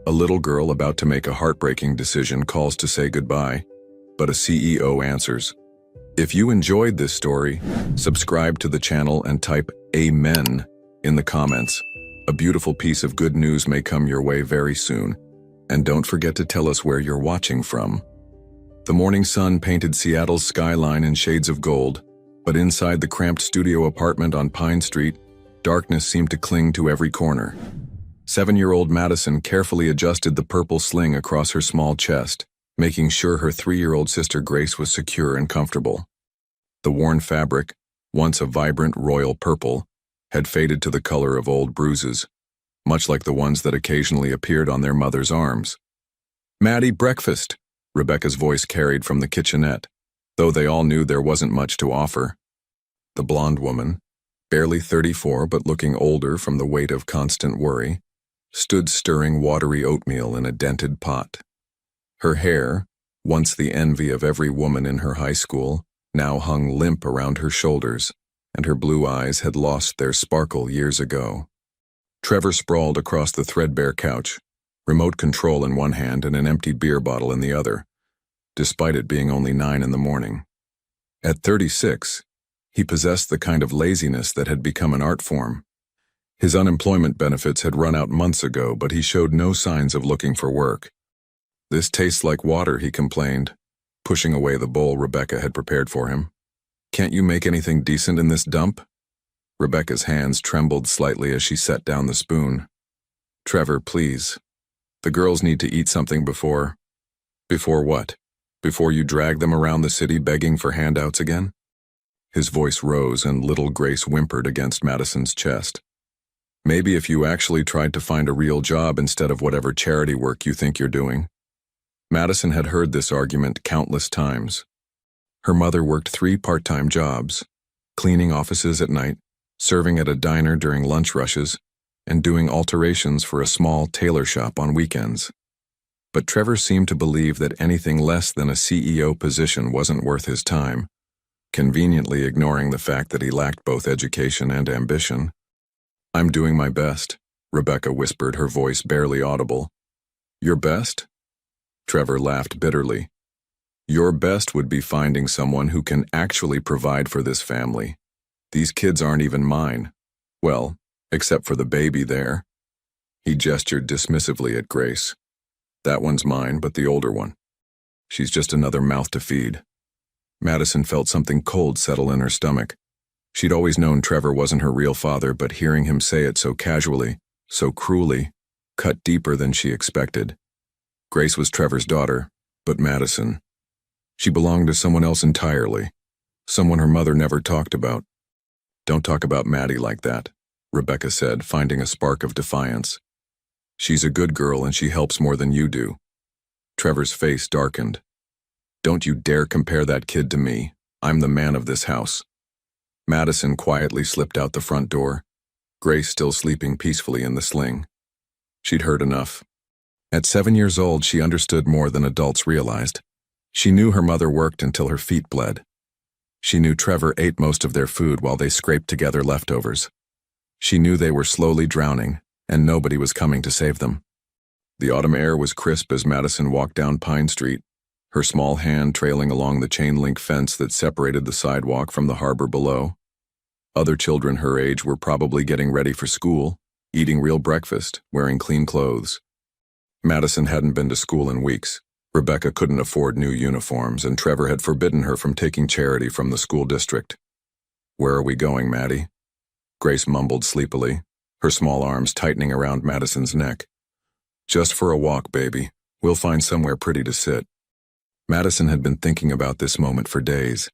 A little girl about to make a heartbreaking decision calls to say goodbye, but a CEO answers. If you enjoyed this story, subscribe to the channel and type "Amen" in the comments. A beautiful piece of good news may come your way very soon. And don't forget to tell us where you're watching from. The morning sun painted Seattle's skyline in shades of gold, but inside the cramped studio apartment on Pine Street, darkness seemed to cling to every corner. 7-year-old Madison carefully adjusted the purple sling across her small chest, making sure her 3-year-old sister Grace was secure and comfortable. The worn fabric, once a vibrant royal purple, had faded to the color of old bruises, much like the ones that occasionally appeared on their mother's arms. "Maddie, breakfast," Rebecca's voice carried from the kitchenette, though they all knew there wasn't much to offer. The blonde woman, barely 34 but looking older from the weight of constant worry, stood stirring watery oatmeal in a dented pot. Her hair, once the envy of every woman in her high school, now hung limp around her shoulders, and her blue eyes had lost their sparkle years ago. Trevor sprawled across the threadbare couch, remote control in one hand and an empty beer bottle in the other, despite it being only 9 in the morning. At 36, he possessed the kind of laziness that had become an art form. His unemployment benefits had run out months ago, but he showed no signs of looking for work. "This tastes like water," he complained, pushing away the bowl Rebecca had prepared for him. "Can't you make anything decent in this dump?" Rebecca's hands trembled slightly as she set down the spoon. "Trevor, please. The girls need to eat something before..." "Before what? Before you drag them around the city begging for handouts again?" His voice rose and little Grace whimpered against Madison's chest. "Maybe if you actually tried to find a real job instead of whatever charity work you think you're doing." Madison had heard this argument countless times. Her mother worked 3 part-time jobs, cleaning offices at night, serving at a diner during lunch rushes, and doing alterations for a small tailor shop on weekends. But Trevor seemed to believe that anything less than a CEO position wasn't worth his time, conveniently ignoring the fact that he lacked both education and ambition. "I'm doing my best," Rebecca whispered, her voice barely audible. "Your best?" Trevor laughed bitterly. "Your best would be finding someone who can actually provide for this family. These kids aren't even mine. Well, except for the baby there." He gestured dismissively at Grace. "That one's mine, but the older one. She's just another mouth to feed." Madison felt something cold settle in her stomach. She'd always known Trevor wasn't her real father, but hearing him say it so casually, so cruelly, cut deeper than she expected. Grace was Trevor's daughter, but Madison. She belonged to someone else entirely, someone her mother never talked about. "Don't talk about Maddie like that," Rebecca said, finding a spark of defiance. "She's a good girl and she helps more than you do." Trevor's face darkened. "Don't you dare compare that kid to me. I'm the man of this house." Madison quietly slipped out the front door, Grace still sleeping peacefully in the sling. She'd heard enough. At 7 years old, she understood more than adults realized. She knew her mother worked until her feet bled. She knew Trevor ate most of their food while they scraped together leftovers. She knew they were slowly drowning, and nobody was coming to save them. The autumn air was crisp as Madison walked down Pine Street, her small hand trailing along the chain-link fence that separated the sidewalk from the harbor below. Other children her age were probably getting ready for school, eating real breakfast, wearing clean clothes. Madison hadn't been to school in weeks. Rebecca couldn't afford new uniforms, and Trevor had forbidden her from taking charity from the school district. "Where are we going, Maddie?" Grace mumbled sleepily, her small arms tightening around Madison's neck. "Just for a walk, baby. We'll find somewhere pretty to sit." Madison had been thinking about this moment for days.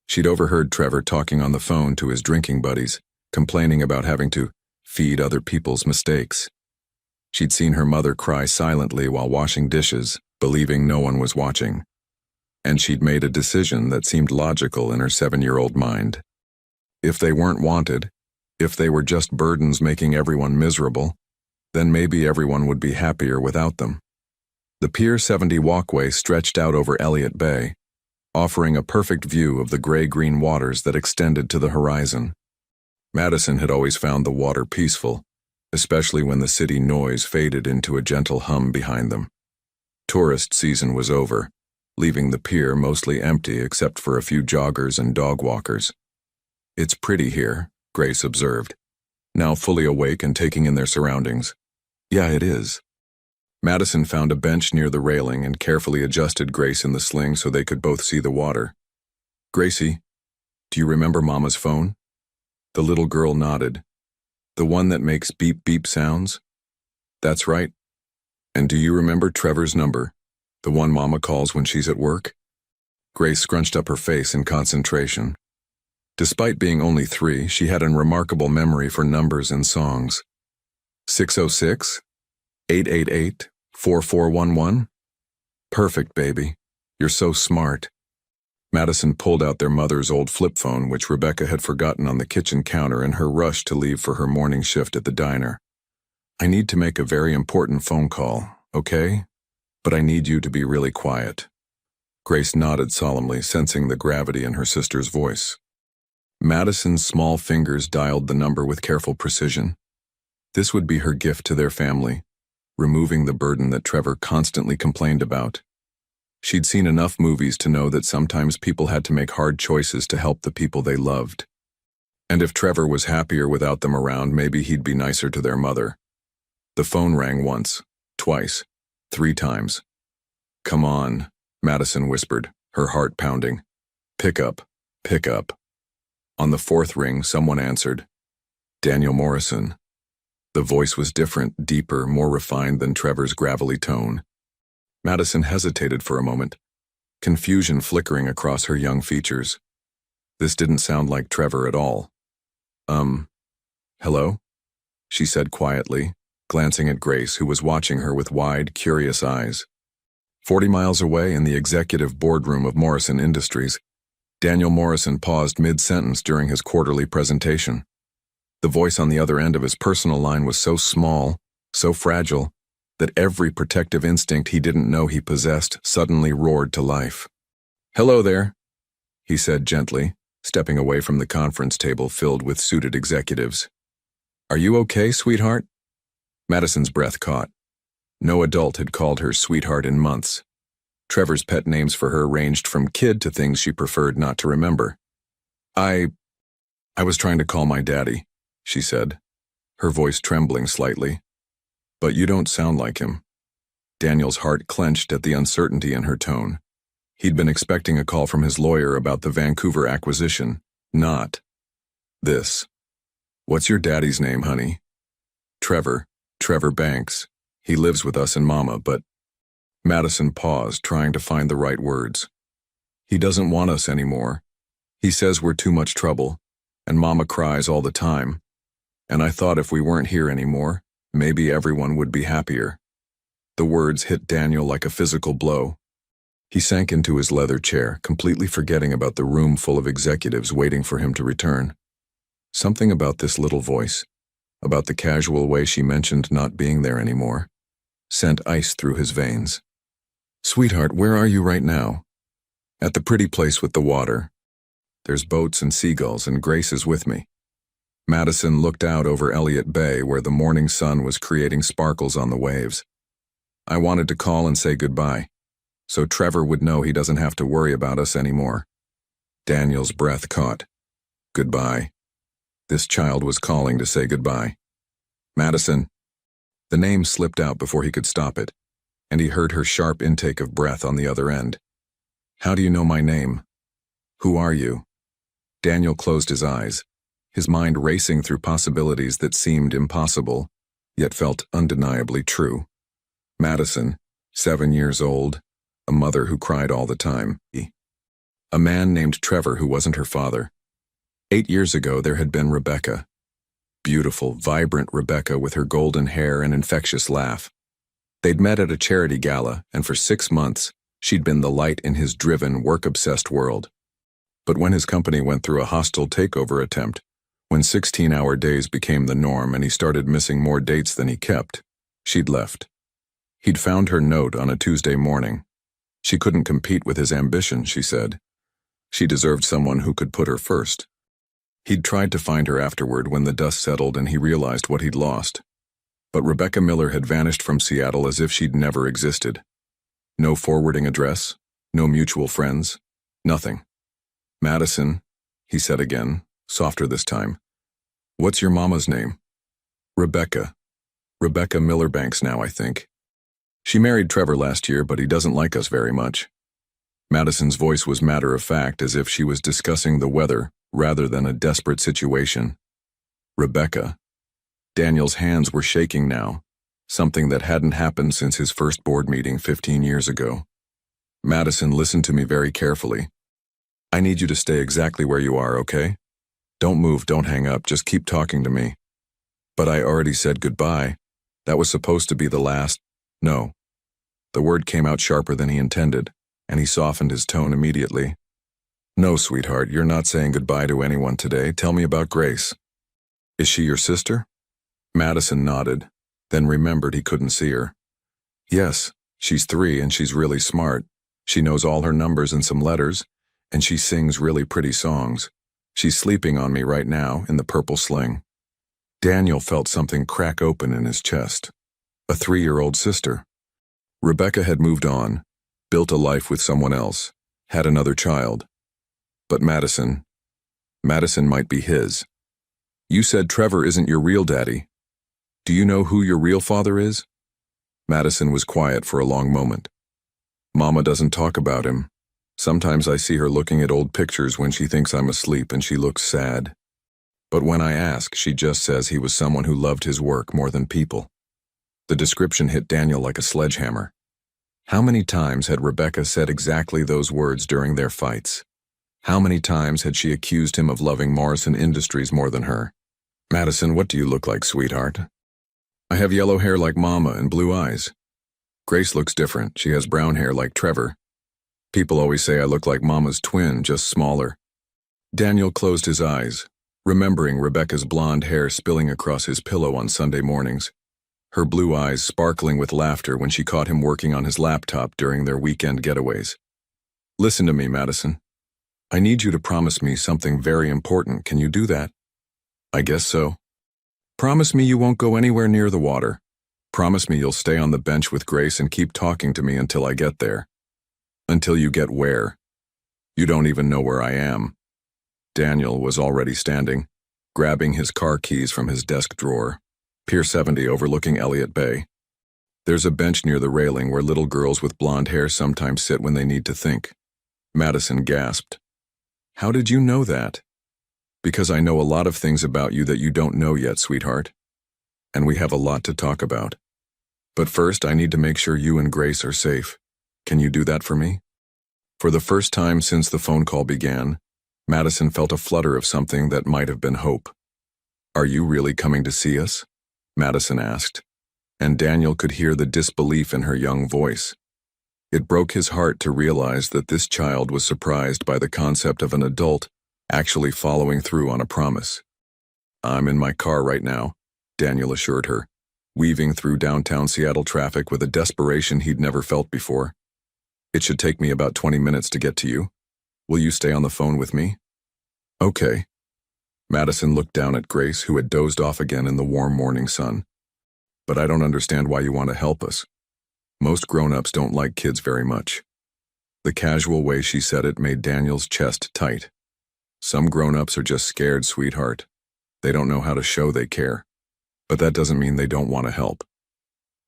She'd overheard Trevor talking on the phone to his drinking buddies, complaining about having to feed other people's mistakes. She'd seen her mother cry silently while washing dishes, believing no one was watching. And she'd made a decision that seemed logical in her 7-year-old mind. If they weren't wanted, if they were just burdens making everyone miserable, then maybe everyone would be happier without them. The Pier 70 walkway stretched out over Elliott Bay, offering a perfect view of the gray-green waters that extended to the horizon. Madison had always found the water peaceful, especially when the city noise faded into a gentle hum behind them. Tourist season was over, leaving the pier mostly empty except for a few joggers and dog walkers. "It's pretty here," Grace observed, now fully awake and taking in their surroundings. "Yeah, it is." Madison found a bench near the railing and carefully adjusted Grace in the sling so they could both see the water. "Gracie, do you remember Mama's phone?" The little girl nodded. "The one that makes beep beep sounds?" "That's right. And do you remember Trevor's number, the one Mama calls when she's at work?" Grace scrunched up her face in concentration. Despite being only 3, she had a remarkable memory for numbers and songs. 606? 888? 4411? Perfect, baby. You're so smart. Madison pulled out their mother's old flip phone, which Rebecca had forgotten on the kitchen counter in her rush to leave for her morning shift at the diner. "I need to make a very important phone call, okay? But I need you to be really quiet." Grace nodded solemnly, sensing the gravity in her sister's voice. Madison's small fingers dialed the number with careful precision. This would be her gift to their family, removing the burden that Trevor constantly complained about. She'd seen enough movies to know that sometimes people had to make hard choices to help the people they loved. And if Trevor was happier without them around, maybe he'd be nicer to their mother. The phone rang once, twice, 3 times. "Come on," Madison whispered, her heart pounding. "Pick up, pick up." On the 4th ring, someone answered. Daniel Morrison. The voice was different, deeper, more refined than Trevor's gravelly tone. Madison hesitated for a moment, confusion flickering across her young features. This didn't sound like Trevor at all. Hello?" she said quietly, glancing at Grace, who was watching her with wide, curious eyes. 40 miles away in the executive boardroom of Morrison Industries, Daniel Morrison paused mid-sentence during his quarterly presentation. The voice on the other end of his personal line was so small, so fragile, that every protective instinct he didn't know he possessed suddenly roared to life. "Hello there," he said gently, stepping away from the conference table filled with suited executives. "Are you okay, sweetheart?" Madison's breath caught. No adult had called her sweetheart in months. Trevor's pet names for her ranged from kid to things she preferred not to remember. I was trying to call my daddy," she said, her voice trembling slightly. "But you don't sound like him." Daniel's heart clenched at the uncertainty in her tone. He'd been expecting a call from his lawyer about the Vancouver acquisition, not this. "What's your daddy's name, honey?" Trevor Banks. He lives with us and Mama, but..." Madison paused, trying to find the right words. "He doesn't want us anymore. He says we're too much trouble, and Mama cries all the time. And I thought if we weren't here anymore, maybe everyone would be happier." The words hit Daniel like a physical blow. He sank into his leather chair, completely forgetting about the room full of executives waiting for him to return. Something about this little voice, about the casual way she mentioned not being there anymore, sent ice through his veins. "Sweetheart, where are you right now?" "At the pretty place with the water. There's boats and seagulls, and Grace is with me." Madison looked out over Elliott Bay, where the morning sun was creating sparkles on the waves. "I wanted to call and say goodbye, so Trevor would know he doesn't have to worry about us anymore." Daniel's breath caught. Goodbye. This child was calling to say goodbye. "Madison." The name slipped out before he could stop it, and he heard her sharp intake of breath on the other end. "How do you know my name? Who are you?" Daniel closed his eyes, his mind racing through possibilities that seemed impossible, yet felt undeniably true. Madison, 7 years old, a mother who cried all the time. A man named Trevor who wasn't her father. 8 years ago there had been Rebecca. Beautiful, vibrant Rebecca with her golden hair and infectious laugh. They'd met at a charity gala, and for 6 months, she'd been the light in his driven, work-obsessed world. But when his company went through a hostile takeover attempt, when 16-hour days became the norm and he started missing more dates than he kept, she'd left. He'd found her note on a Tuesday morning. She couldn't compete with his ambition, she said. She deserved someone who could put her first. He'd tried to find her afterward when the dust settled and he realized what he'd lost. But Rebecca Miller had vanished from Seattle as if she'd never existed. No forwarding address, no mutual friends, nothing. "Madison," he said again, softer this time. "What's your mama's name?" "Rebecca. Rebecca Millerbanks now, I think. She married Trevor last year, but he doesn't like us very much." Madison's voice was matter-of-fact, as if she was discussing the weather rather than a desperate situation. "Rebecca." Daniel's hands were shaking now, something that hadn't happened since his first board meeting 15 years ago. "Madison, listen to me very carefully. I need you to stay exactly where you are, okay? Don't move, don't hang up, just keep talking to me." "But I already said goodbye. That was supposed to be the last—" "No." The word came out sharper than he intended, and he softened his tone immediately. "No, sweetheart, you're not saying goodbye to anyone today. Tell me about Grace." "Is she your sister?" Madison nodded, then remembered he couldn't see her. "Yes, she's 3 and she's really smart. She knows all her numbers and some letters, and she sings really pretty songs. She's sleeping on me right now in the purple sling." Daniel felt something crack open in his chest. A 3-year-old sister. Rebecca had moved on, built a life with someone else, had another child. But Madison might be his. "You said Trevor isn't your real daddy. Do you know who your real father is?" Madison was quiet for a long moment. "Mama doesn't talk about him. Sometimes I see her looking at old pictures when she thinks I'm asleep and she looks sad. But when I ask, she just says he was someone who loved his work more than people." The description hit Daniel like a sledgehammer. How many times had Rebecca said exactly those words during their fights? How many times had she accused him of loving Morrison Industries more than her? "Madison, what do you look like, sweetheart?" "I have yellow hair like Mama and blue eyes. Grace looks different. She has brown hair like Trevor. People always say I look like Mama's twin, just smaller." Daniel closed his eyes, remembering Rebecca's blonde hair spilling across his pillow on Sunday mornings, her blue eyes sparkling with laughter when she caught him working on his laptop during their weekend getaways. "Listen to me, Madison. I need you to promise me something very important. Can you do that?" "I guess so." "Promise me you won't go anywhere near the water. Promise me you'll stay on the bench with Grace and keep talking to me until I get there." "Until you get where?" "You don't even know where I am." Daniel was already standing, grabbing his car keys from his desk drawer. Pier 70 overlooking Elliott Bay. "There's a bench near the railing where little girls with blonde hair sometimes sit when they need to think." Madison gasped. "How did you know that?" "Because I know a lot of things about you that you don't know yet, sweetheart. And we have a lot to talk about. But first, I need to make sure you and Grace are safe. Can you do that for me?" For the first time since the phone call began, Madison felt a flutter of something that might have been hope. "Are you really coming to see us?" Madison asked, and Daniel could hear the disbelief in her young voice. It broke his heart to realize that this child was surprised by the concept of an adult actually following through on a promise. "I'm in my car right now," Daniel assured her, weaving through downtown Seattle traffic with a desperation he'd never felt before. "It should take me about 20 minutes to get to you. Will you stay on the phone with me?" "Okay." Madison looked down at Grace, who had dozed off again in the warm morning sun. "But I don't understand why you want to help us. Most grown-ups don't like kids very much." The casual way she said it made Daniel's chest tight. "Some grown-ups are just scared, sweetheart. They don't know how to show they care. But that doesn't mean they don't want to help.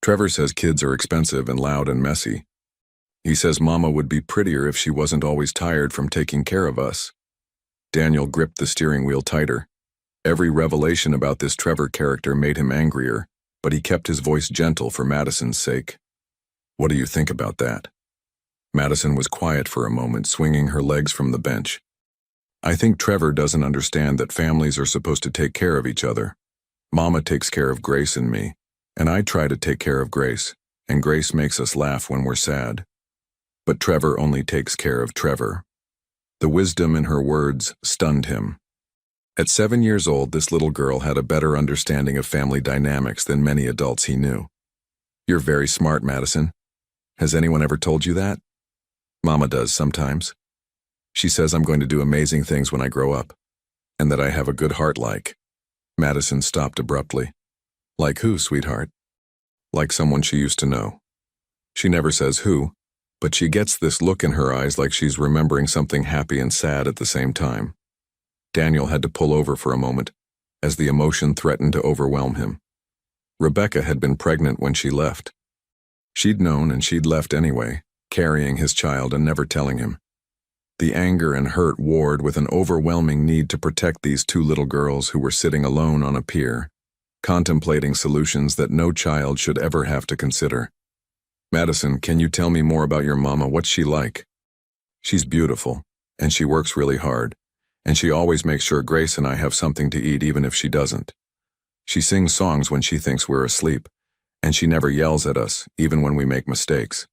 Trevor says kids are expensive and loud and messy. He says Mama would be prettier if she wasn't always tired from taking care of us." Daniel gripped the steering wheel tighter. Every revelation about this Trevor character made him angrier, but he kept his voice gentle for Madison's sake. "What do you think about that?" Madison was quiet for a moment, swinging her legs from the bench. "I think Trevor doesn't understand that families are supposed to take care of each other. Mama takes care of Grace and me, and I try to take care of Grace, and Grace makes us laugh when we're sad. But Trevor only takes care of Trevor." The wisdom in her words stunned him. At 7 years old, this little girl had a better understanding of family dynamics than many adults he knew. "You're very smart, Madison. Has anyone ever told you that?" "Mama does sometimes. She says I'm going to do amazing things when I grow up, and that I have a good heart like." Madison stopped abruptly. "Like who, sweetheart?" like someone she used to know. She never says who, but she gets this look in her eyes like she's remembering something happy and sad at the same time. Daniel had to pull over for a moment, as the emotion threatened to overwhelm him. Rebecca had been pregnant when she left. She'd known and she'd left anyway, carrying his child and never telling him. The anger and hurt warred with an overwhelming need to protect these two little girls who were sitting alone on a pier, contemplating solutions that no child should ever have to consider. "Madison, can you tell me more about your mama? What's she like?" "She's beautiful, and she works really hard, and she always makes sure Grace and I have something to eat even if she doesn't. She sings songs when she thinks we're asleep, and she never yells at us, even when we make mistakes.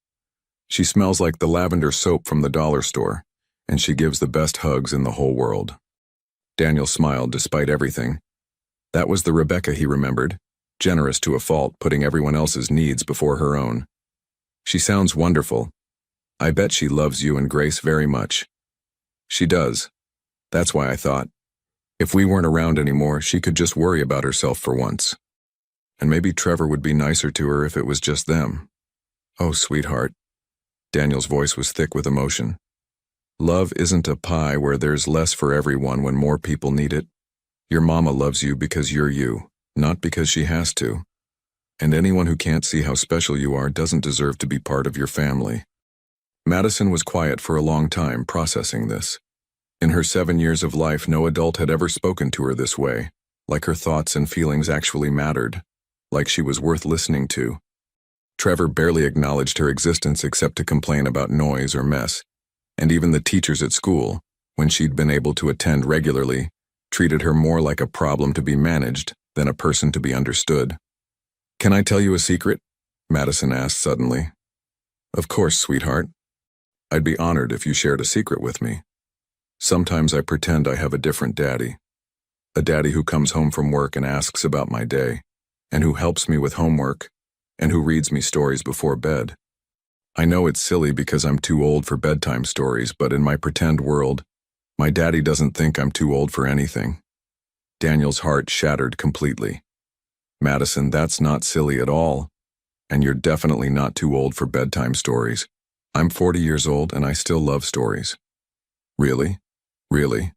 She smells like the lavender soap from the dollar store, and she gives the best hugs in the whole world." Daniel smiled despite everything. That was the Rebecca he remembered, generous to a fault, putting everyone else's needs before her own. "She sounds wonderful. I bet she loves you and Grace very much." "She does. That's why I thought, if we weren't around anymore, she could just worry about herself for once. And maybe Trevor would be nicer to her if it was just them." "Oh, sweetheart." Daniel's voice was thick with emotion. "Love isn't a pie where there's less for everyone when more people need it. Your mama loves you because you're you, not because she has to. And anyone who can't see how special you are doesn't deserve to be part of your family." Madison was quiet for a long time, processing this. In her 7 years of life, no adult had ever spoken to her this way, like her thoughts and feelings actually mattered, like she was worth listening to. Trevor barely acknowledged her existence except to complain about noise or mess, and even the teachers at school, when she'd been able to attend regularly, treated her more like a problem to be managed than a person to be understood. "Can I tell you a secret?" Madison asked suddenly. "Of course, sweetheart. I'd be honored if you shared a secret with me. Sometimes I pretend I have a different daddy. A daddy who comes home from work and asks about my day, and who helps me with homework, and who reads me stories before bed. I know it's silly because I'm too old for bedtime stories, but in my pretend world, my daddy doesn't think I'm too old for anything." Daniel's heart shattered completely. "Madison, that's not silly at all. And you're definitely not too old for bedtime stories. I'm 40 years old and I still love stories." "Really? Really?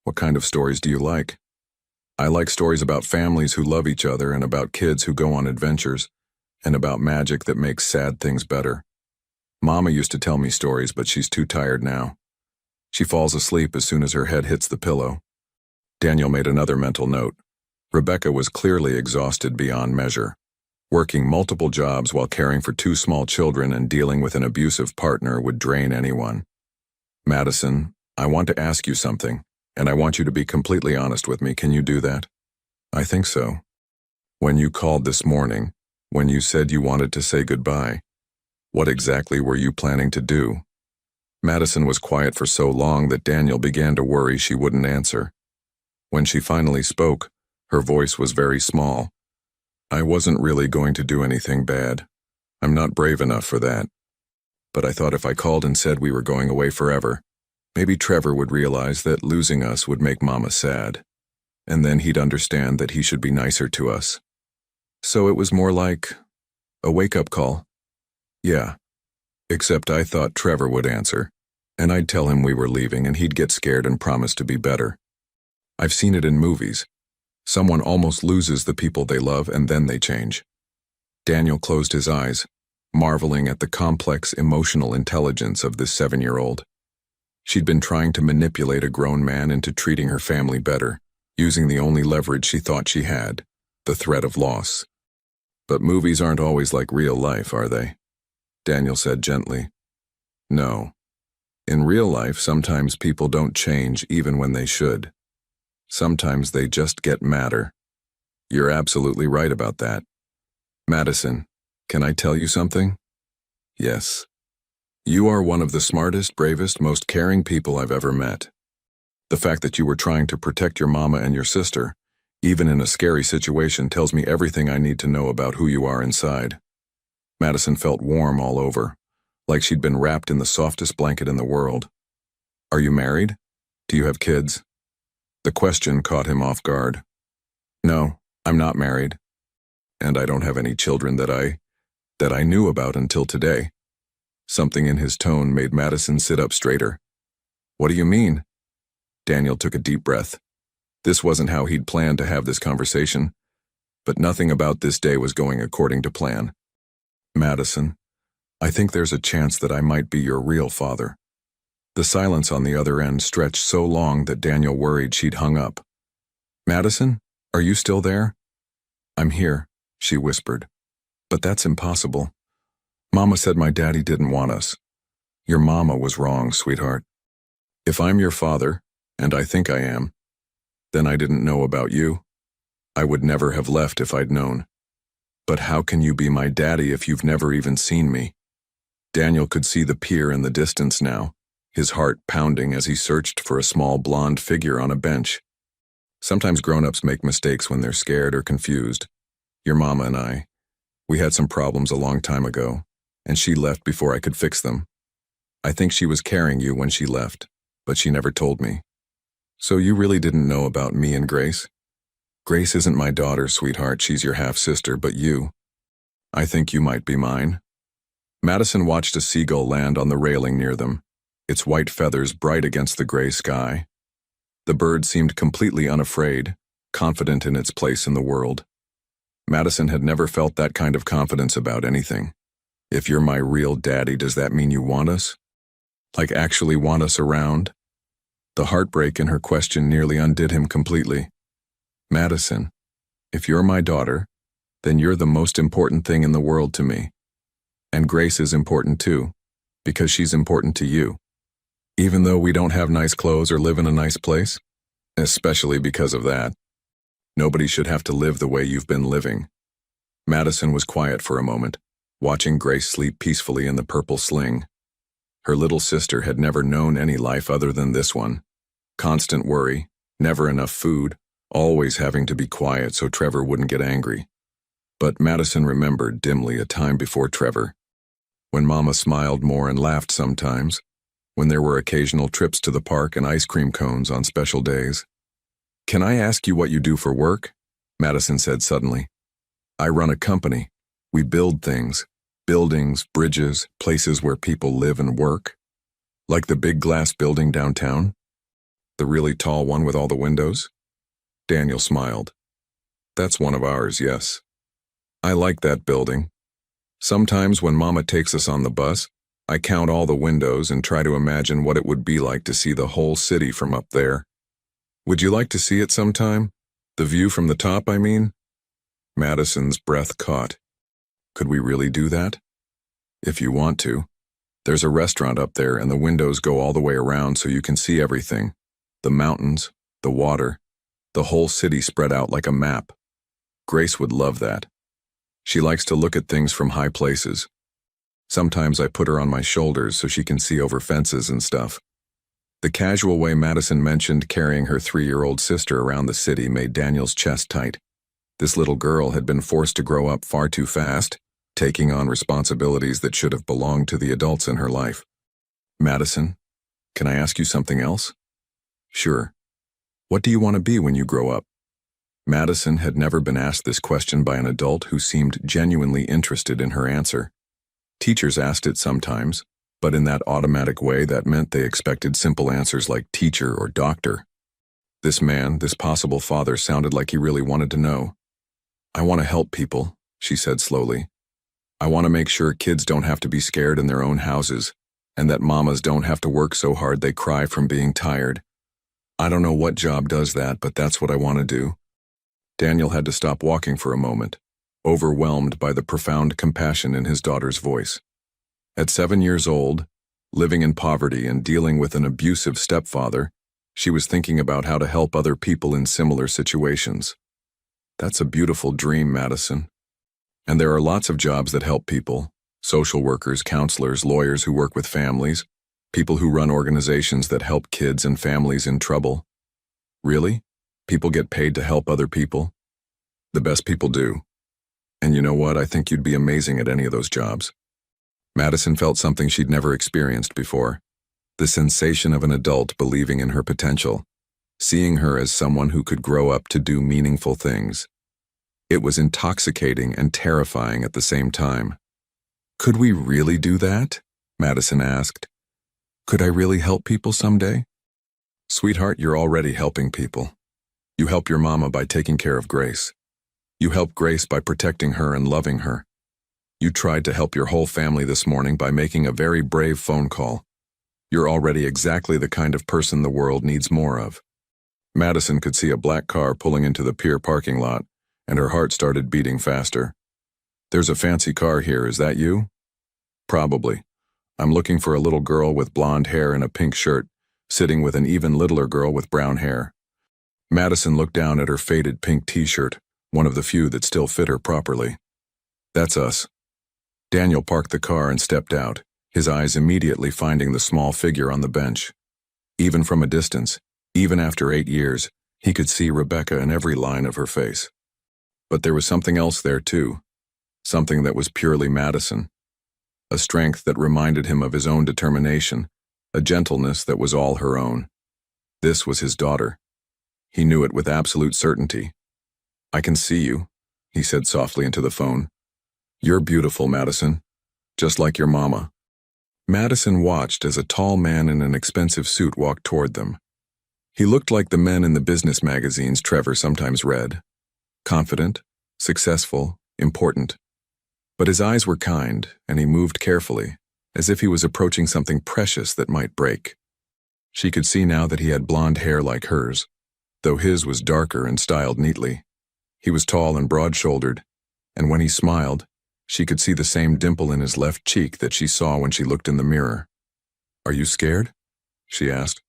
What kind of stories do you like?" "I like stories about families who love each other and about kids who go on adventures and about magic that makes sad things better. Mama used to tell me stories, but she's too tired now. She falls asleep as soon as her head hits the pillow." Daniel made another mental note. Rebecca was clearly exhausted beyond measure. Working multiple jobs while caring for 2 small children and dealing with an abusive partner would drain anyone. "Madison, I want to ask you something, and I want you to be completely honest with me. Can you do that?" "I think so." "When you called this morning, when you said you wanted to say goodbye, what exactly were you planning to do?" Madison was quiet for so long that Daniel began to worry she wouldn't answer. When she finally spoke, her voice was very small. "I wasn't really going to do anything bad. I'm not brave enough for that. But I thought if I called and said we were going away forever, maybe Trevor would realize that losing us would make Mama sad. And then he'd understand that he should be nicer to us. So it was more like a wake-up call." "Yeah. Except I thought Trevor would answer, and I'd tell him we were leaving and he'd get scared and promise to be better. I've seen it in movies. Someone almost loses the people they love and then they change." Daniel closed his eyes, marveling at the complex emotional intelligence of this 7-year-old. She'd been trying to manipulate a grown man into treating her family better, using the only leverage she thought she had, the threat of loss. "But movies aren't always like real life, are they?" Daniel said gently. "No. In real life, sometimes people don't change even when they should. Sometimes they just get madder. You're absolutely right about that. Madison, can I tell you something?" "Yes." "You are one of the smartest, bravest, most caring people I've ever met. The fact that you were trying to protect your mama and your sister, even in a scary situation, tells me everything I need to know about who you are inside." Madison felt warm all over, like she'd been wrapped in the softest blanket in the world. "Are you married? Do you have kids?" The question caught him off guard. "No, I'm not married." and I don't have any children that I knew about until today. Something in his tone made Madison sit up straighter. What do you mean? Daniel took a deep breath. This wasn't how he'd planned to have this conversation, but nothing about this day was going according to plan. Madison, I think there's a chance that I might be your real father. The silence on the other end stretched so long that Daniel worried she'd hung up. Madison, are you still there? I'm here, she whispered. But that's impossible. Mama said my daddy didn't want us. Your mama was wrong, sweetheart. If I'm your father, and I think I am, then I didn't know about you. I would never have left if I'd known. But how can you be my daddy if you've never even seen me? Daniel could see the pier in the distance now, his heart pounding as he searched for a small blonde figure on a bench. Sometimes grown-ups make mistakes when they're scared or confused. Your mama and we had some problems a long time ago, and she left before I could fix them. I think she was carrying you when she left, but she never told me. So you really didn't know about me and Grace? Grace isn't my daughter, sweetheart. She's your half-sister, but you. I think you might be mine. Madison watched a seagull land on the railing near them, its white feathers bright against the gray sky. The bird seemed completely unafraid, confident in its place in the world. Madison had never felt that kind of confidence about anything. If you're my real daddy, does that mean you want us? Like actually want us around? The heartbreak in her question nearly undid him completely. Madison, if you're my daughter, then you're the most important thing in the world to me. And Grace is important too, because she's important to you. Even though we don't have nice clothes or live in a nice place, especially because of that. Nobody should have to live the way you've been living. Madison was quiet for a moment, watching Grace sleep peacefully in the purple sling. Her little sister had never known any life other than this one. Constant worry, never enough food, always having to be quiet so Trevor wouldn't get angry. But Madison remembered dimly a time before Trevor, when Mama smiled more and laughed sometimes, when there were occasional trips to the park and ice cream cones on special days. Can I ask you what you do for work? Madison said suddenly. I run a company. We build things, buildings, bridges, places where people live and work. Like the big glass building downtown? The really tall one with all the windows? Daniel smiled. That's one of ours, yes. I like that building. Sometimes when Mama takes us on the bus, I count all the windows and try to imagine what it would be like to see the whole city from up there. Would you like to see it sometime? The view from the top, I mean? Madison's breath caught. Could we really do that? If you want to. There's a restaurant up there and the windows go all the way around so you can see everything. The mountains, the water, the whole city spread out like a map. Grace would love that. She likes to look at things from high places. Sometimes I put her on my shoulders so she can see over fences and stuff. The casual way Madison mentioned carrying her 3-year-old sister around the city made Daniel's chest tight. This little girl had been forced to grow up far too fast, taking on responsibilities that should have belonged to the adults in her life. Madison, can I ask you something else? Sure. What do you want to be when you grow up? Madison had never been asked this question by an adult who seemed genuinely interested in her answer. Teachers asked it sometimes, but in that automatic way that meant they expected simple answers like teacher or doctor. This man, this possible father, sounded like he really wanted to know. I want to help people, she said slowly. I want to make sure kids don't have to be scared in their own houses, and that mamas don't have to work so hard they cry from being tired. I don't know what job does that, but that's what I want to do. Daniel had to stop walking for a moment, overwhelmed by the profound compassion in his daughter's voice. At 7 years old, living in poverty and dealing with an abusive stepfather, she was thinking about how to help other people in similar situations. That's a beautiful dream, Madison. And there are lots of jobs that help people: social workers, counselors, lawyers who work with families, people who run organizations that help kids and families in trouble. Really? People get paid to help other people? The best people do. And you know what? I think you'd be amazing at any of those jobs. Madison felt something she'd never experienced before. The sensation of an adult believing in her potential, seeing her as someone who could grow up to do meaningful things. It was intoxicating and terrifying at the same time. Could we really do that? Madison asked. Could I really help people someday? Sweetheart, you're already helping people. You help your mama by taking care of Grace. You help Grace by protecting her and loving her. You tried to help your whole family this morning by making a very brave phone call. You're already exactly the kind of person the world needs more of. Madison could see a black car pulling into the pier parking lot, and her heart started beating faster. There's a fancy car here, is that you? Probably. I'm looking for a little girl with blonde hair and a pink shirt, sitting with an even littler girl with brown hair. Madison looked down at her faded pink t-shirt, one of the few that still fit her properly. That's us. Daniel parked the car and stepped out, his eyes immediately finding the small figure on the bench. Even from a distance, even after 8 years, he could see Rebecca in every line of her face. But there was something else there too, something that was purely Madison. A strength that reminded him of his own determination, a gentleness that was all her own. This was his daughter. He knew it with absolute certainty. I can see you, he said softly into the phone. You're beautiful, Madison, just like your mama. Madison watched as a tall man in an expensive suit walked toward them. He looked like the men in the business magazines Trevor sometimes read. Confident, successful, important. But his eyes were kind, and he moved carefully, as if he was approaching something precious that might break. She could see now that he had blonde hair like hers, though his was darker and styled neatly. He was tall and broad-shouldered, and when he smiled, she could see the same dimple in his left cheek that she saw when she looked in the mirror. Are you scared? She asked.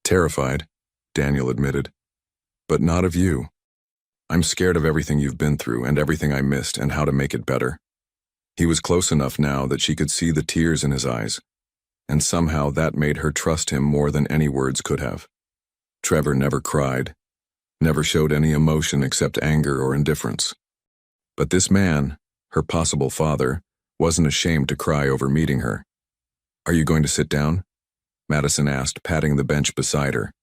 Terrified, Daniel admitted. But not of you. I'm scared of everything you've been through and everything I missed and how to make it better. He was close enough now that she could see the tears in his eyes, and somehow that made her trust him more than any words could have. Trevor never cried, never showed any emotion except anger or indifference. But this man, her possible father, wasn't ashamed to cry over meeting her. Are you going to sit down? Madison asked, patting the bench beside her.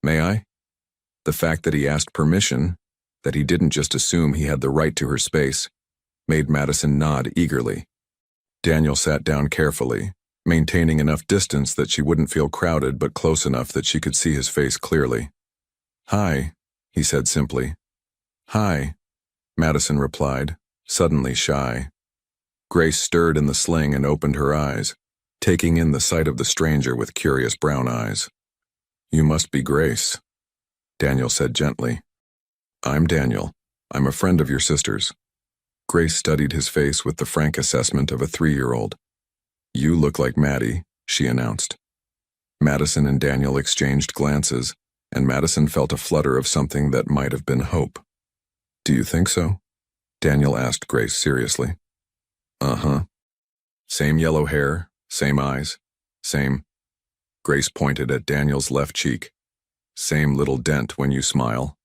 May I? The fact that he asked permission, that he didn't just assume he had the right to her space, made Madison nod eagerly. Daniel sat down carefully, maintaining enough distance that she wouldn't feel crowded but close enough that she could see his face clearly. Hi, he said simply. Hi, Madison replied, suddenly shy. Grace stirred in the sling and opened her eyes, taking in the sight of the stranger with curious brown eyes. You must be Grace, Daniel said gently. I'm Daniel. I'm a friend of your sister's. Grace studied his face with the frank assessment of a 3-year-old. You look like Maddie, she announced. Madison and Daniel exchanged glances, and Madison felt a flutter of something that might have been hope. Do you think so? Daniel asked Grace seriously. Uh-huh. Same yellow hair, same eyes, same. Grace pointed at Daniel's left cheek. Same little dent when you smile.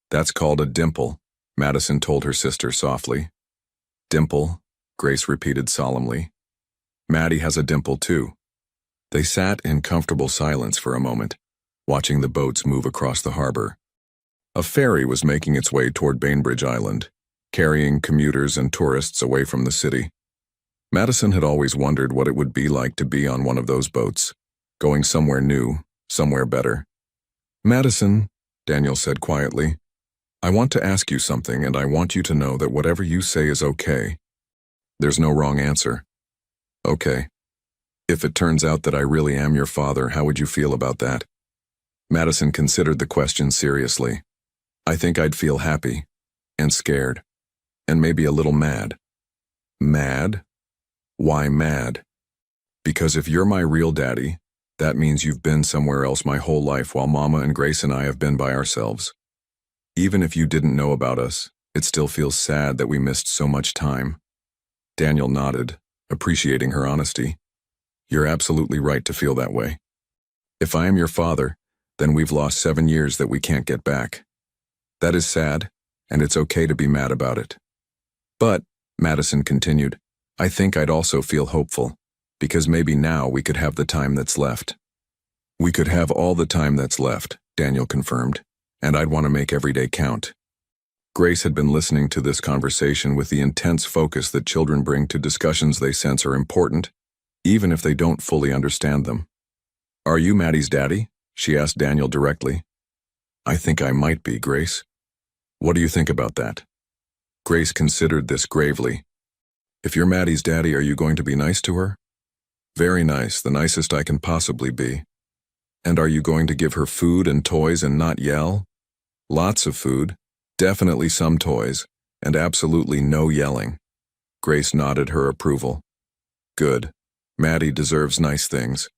That's called a dimple, Madison told her sister softly. Dimple, Grace repeated solemnly. Maddie has a dimple too. They sat in comfortable silence for a moment, watching the boats move across the harbor. A ferry was making its way toward Bainbridge Island, carrying commuters and tourists away from the city. Madison had always wondered what it would be like to be on one of those boats, going somewhere new, somewhere better. Madison, Daniel said quietly, I want to ask you something, and I want you to know that whatever you say is okay. There's no wrong answer. Okay. If it turns out that I really am your father, how would you feel about that? Madison considered the question seriously. I think I'd feel happy, and scared, and maybe a little mad. Mad? Why mad? Because if you're my real daddy, that means you've been somewhere else my whole life while Mama and Grace and I have been by ourselves. Even if you didn't know about us, it still feels sad that we missed so much time. Daniel nodded, appreciating her honesty. You're absolutely right to feel that way. If I am your father, then we've lost 7 years that we can't get back. That is sad, and it's okay to be mad about it. But, Madison continued, I think I'd also feel hopeful, because maybe now we could have the time that's left. We could have all the time that's left, Daniel confirmed, and I'd want to make every day count. Grace had been listening to this conversation with the intense focus that children bring to discussions they sense are important, even if they don't fully understand them. "Are you Maddie's daddy?" she asked Daniel directly. "I think I might be, Grace. What do you think about that?" Grace considered this gravely. "If you're Maddie's daddy, are you going to be nice to her?" "Very nice, the nicest I can possibly be." "And are you going to give her food and toys and not yell?" "Lots of food, definitely some toys, and absolutely no yelling." Grace nodded her approval. "Good. Maddie deserves nice things."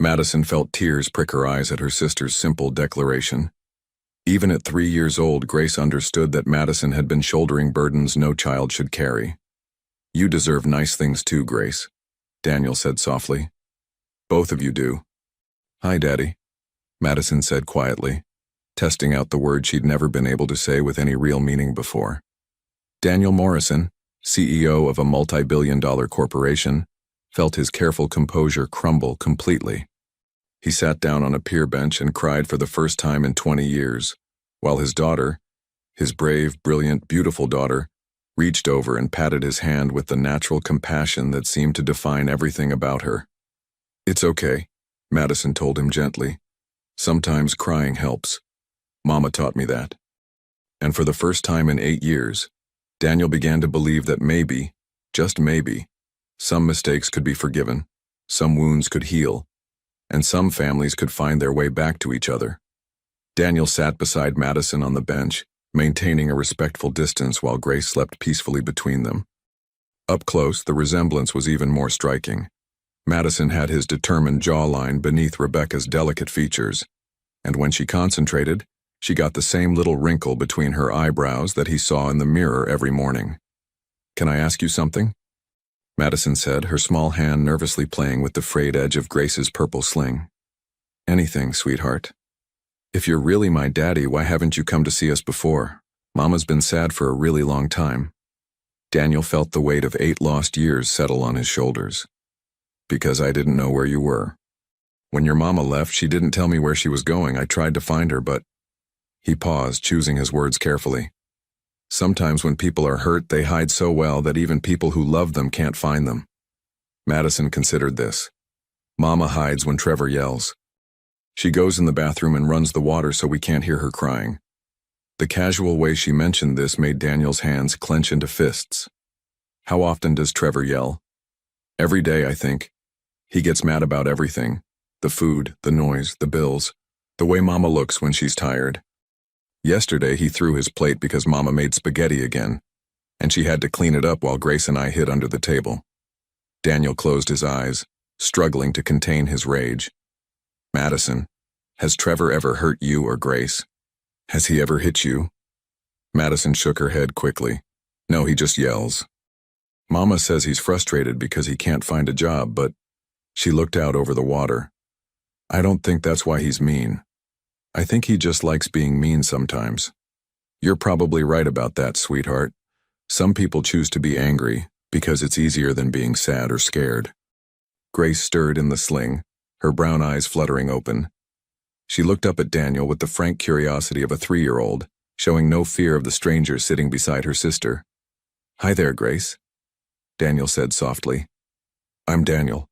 Madison felt tears prick her eyes at her sister's simple declaration. Even at 3 years old, Grace understood that Madison had been shouldering burdens no child should carry. "You deserve nice things too, Grace," Daniel said softly. "Both of you do." "Hi, Daddy," Madison said quietly, testing out the word she'd never been able to say with any real meaning before. Daniel Morrison, CEO of a multi-billion-dollar corporation, felt his careful composure crumble completely. He sat down on a pier bench and cried for the first time in 20 years, while his daughter, his brave, brilliant, beautiful daughter, reached over and patted his hand with the natural compassion that seemed to define everything about her. "It's okay," Madison told him gently. "Sometimes crying helps. Mama taught me that." And for the first time in 8 years, Daniel began to believe that maybe, just maybe, some mistakes could be forgiven, some wounds could heal, and some families could find their way back to each other. Daniel sat beside Madison on the bench, maintaining a respectful distance while Grace slept peacefully between them. Up close, the resemblance was even more striking. Madison had his determined jawline beneath Rebecca's delicate features, and when she concentrated, she got the same little wrinkle between her eyebrows that he saw in the mirror every morning. "Can I ask you something?" Madison said, her small hand nervously playing with the frayed edge of Grace's purple sling. "Anything, sweetheart. If you're really my daddy, why haven't you come to see us before? Mama's been sad for a really long time." Daniel felt the weight of 8 lost years settle on his shoulders. "Because I didn't know where you were. When your mama left, she didn't tell me where she was going. I tried to find her, but—" He paused, choosing his words carefully. "Sometimes when people are hurt, they hide so well that even people who love them can't find them." Madison considered this. "Mama hides when Trevor yells. She goes in the bathroom and runs the water so we can't hear her crying." The casual way she mentioned this made Daniel's hands clench into fists. "How often does Trevor yell?" "Every day, I think. He gets mad about everything. The food, the noise, the bills, the way Mama looks when she's tired. Yesterday he threw his plate because Mama made spaghetti again, and she had to clean it up while Grace and I hid under the table." Daniel closed his eyes, struggling to contain his rage. "Madison, has Trevor ever hurt you or Grace? Has he ever hit you?" Madison shook her head quickly. "No, he just yells. Mama says he's frustrated because he can't find a job, but—" She looked out over the water. "I don't think that's why he's mean. I think he just likes being mean sometimes. You're probably right about that, sweetheart. Some people choose to be angry because it's easier than being sad or scared." Grace stirred in the sling, her brown eyes fluttering open. She looked up at Daniel with the frank curiosity of a 3-year-old, showing no fear of the stranger sitting beside her sister. "Hi there, Grace," Daniel said softly. "I'm Daniel.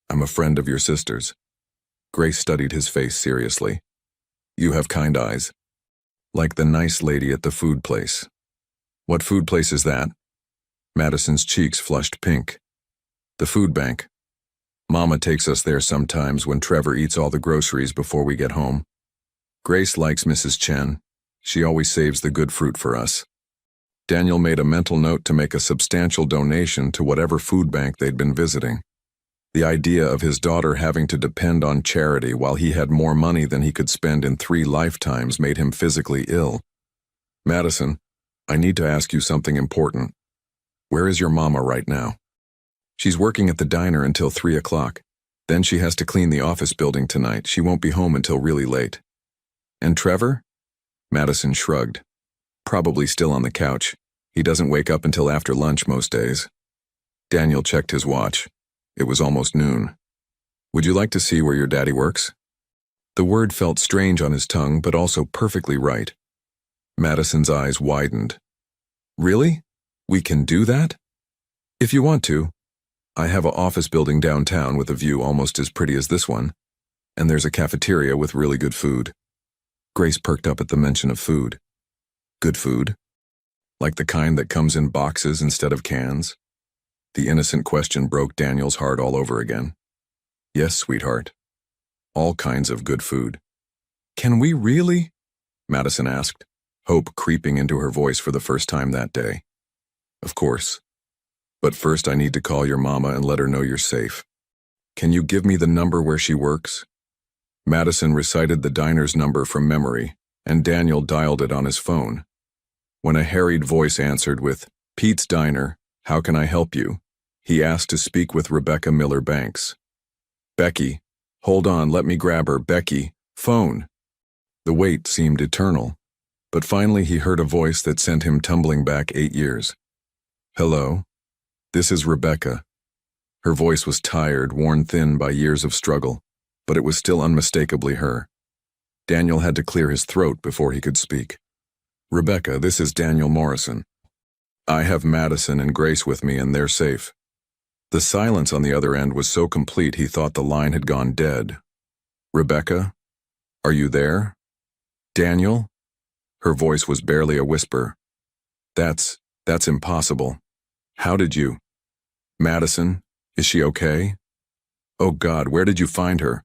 I'm a friend of your sister's." Grace studied his face seriously. "You have kind eyes. Like the nice lady at the food place." "What food place is that?" Madison's cheeks flushed pink. "The food bank. Mama takes us there sometimes when Trevor eats all the groceries before we get home. Grace likes Mrs. Chen. She always saves the good fruit for us." Daniel made a mental note to make a substantial donation to whatever food bank they'd been visiting. The idea of his daughter having to depend on charity while he had more money than he could spend in 3 lifetimes made him physically ill. "Madison, I need to ask you something important. Where is your mama right now?" "She's working at the diner until 3 o'clock. Then she has to clean the office building tonight. She won't be home until really late." "And Trevor?" Madison shrugged. "Probably still on the couch. He doesn't wake up until after lunch most days." Daniel checked his watch. It was almost noon. "Would you like to see where your daddy works?" The word felt strange on his tongue, but also perfectly right. Madison's eyes widened. Really? We can do that? If you want to. I have an office building downtown with a view almost as pretty as this one, and there's a cafeteria with really good food. Grace perked up at the mention of food. Good food? Like the kind that comes in boxes instead of cans? The innocent question broke Daniel's heart all over again. Yes, sweetheart. All kinds of good food. Can we really? Madison asked, hope creeping into her voice for the first time that day. Of course. But first I need to call your mama and let her know you're safe. Can you give me the number where she works? Madison recited the diner's number from memory, and Daniel dialed it on his phone. When a harried voice answered with, Pete's Diner, how can I help you? He asked to speak with Rebecca Miller Banks. Becky, hold on, let me grab her. Becky, phone. The wait seemed eternal, but finally he heard a voice that sent him tumbling back 8 years. Hello? This is Rebecca. Her voice was tired, worn thin by years of struggle, but it was still unmistakably her. Daniel had to clear his throat before he could speak. Rebecca, this is Daniel Morrison. I have Madison and Grace with me and they're safe. The silence on the other end was so complete he thought the line had gone dead. Rebecca? Are you there? Daniel? Her voice was barely a whisper. That's impossible. How did you? Madison, is she okay? Oh God, where did you find her?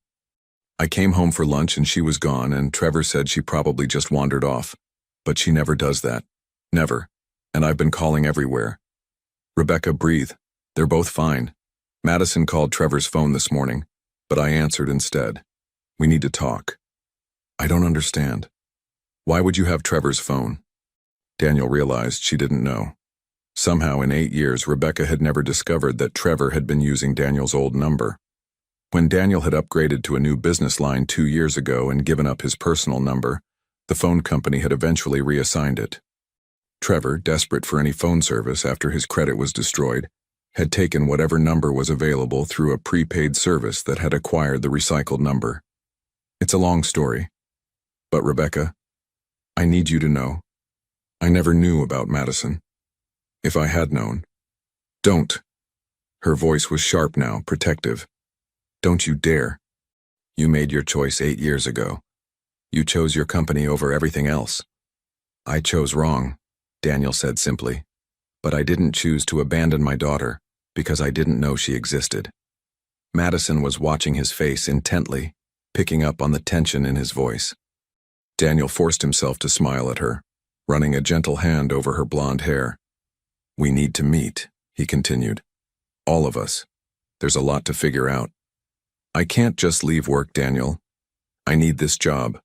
I came home for lunch and she was gone, and Trevor said she probably just wandered off. But she never does that. Never. And I've been calling everywhere. Rebecca, breathe. They're both fine. Madison called Trevor's phone this morning, but I answered instead. We need to talk. I don't understand. Why would you have Trevor's phone? Daniel realized she didn't know. Somehow in 8 years, Rebecca had never discovered that Trevor had been using Daniel's old number. When Daniel had upgraded to a new business line 2 years ago and given up his personal number, the phone company had eventually reassigned it. Trevor, desperate for any phone service after his credit was destroyed, had taken whatever number was available through a prepaid service that had acquired the recycled number. It's a long story. But Rebecca, I need you to know. I never knew about Madison. If I had known. Don't. Her voice was sharp now, protective. Don't you dare. You made your choice 8 years ago. You chose your company over everything else. I chose wrong, Daniel said simply. But I didn't choose to abandon my daughter because I didn't know she existed. Madison was watching his face intently, picking up on the tension in his voice. Daniel forced himself to smile at her, running a gentle hand over her blonde hair. We need to meet, he continued. All of us. There's a lot to figure out. I can't just leave work, Daniel. I need this job.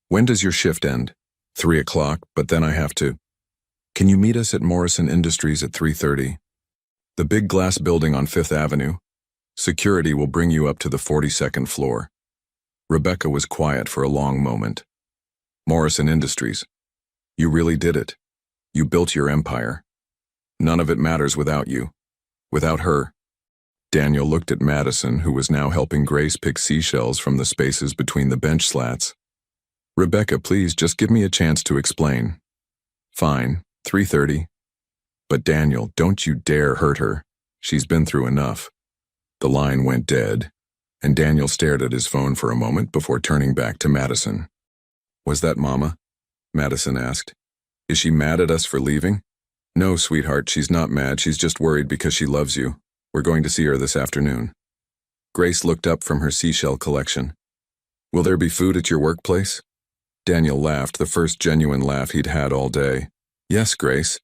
When does your shift end? 3 o'clock, but then I have to. Can you meet us at Morrison Industries at 3:30? The big glass building on 5th Avenue. Security will bring you up to the 42nd floor. Rebecca was quiet for a long moment. Morrison Industries. You really did it. You built your empire. None of it matters without you. Without her. Daniel looked at Madison, who was now helping Grace pick seashells from the spaces between the bench slats. Rebecca, please just give me a chance to explain. Fine, 3:30. But Daniel, don't you dare hurt her. She's been through enough. The line went dead, and Daniel stared at his phone for a moment before turning back to Madison. Was that Mama? Madison asked. Is she mad at us for leaving? No, sweetheart, she's not mad. She's just worried because she loves you. We're going to see her this afternoon. Grace looked up from her seashell collection. Will there be food at your workplace? Daniel laughed, the first genuine laugh he'd had all day. Yes, Grace.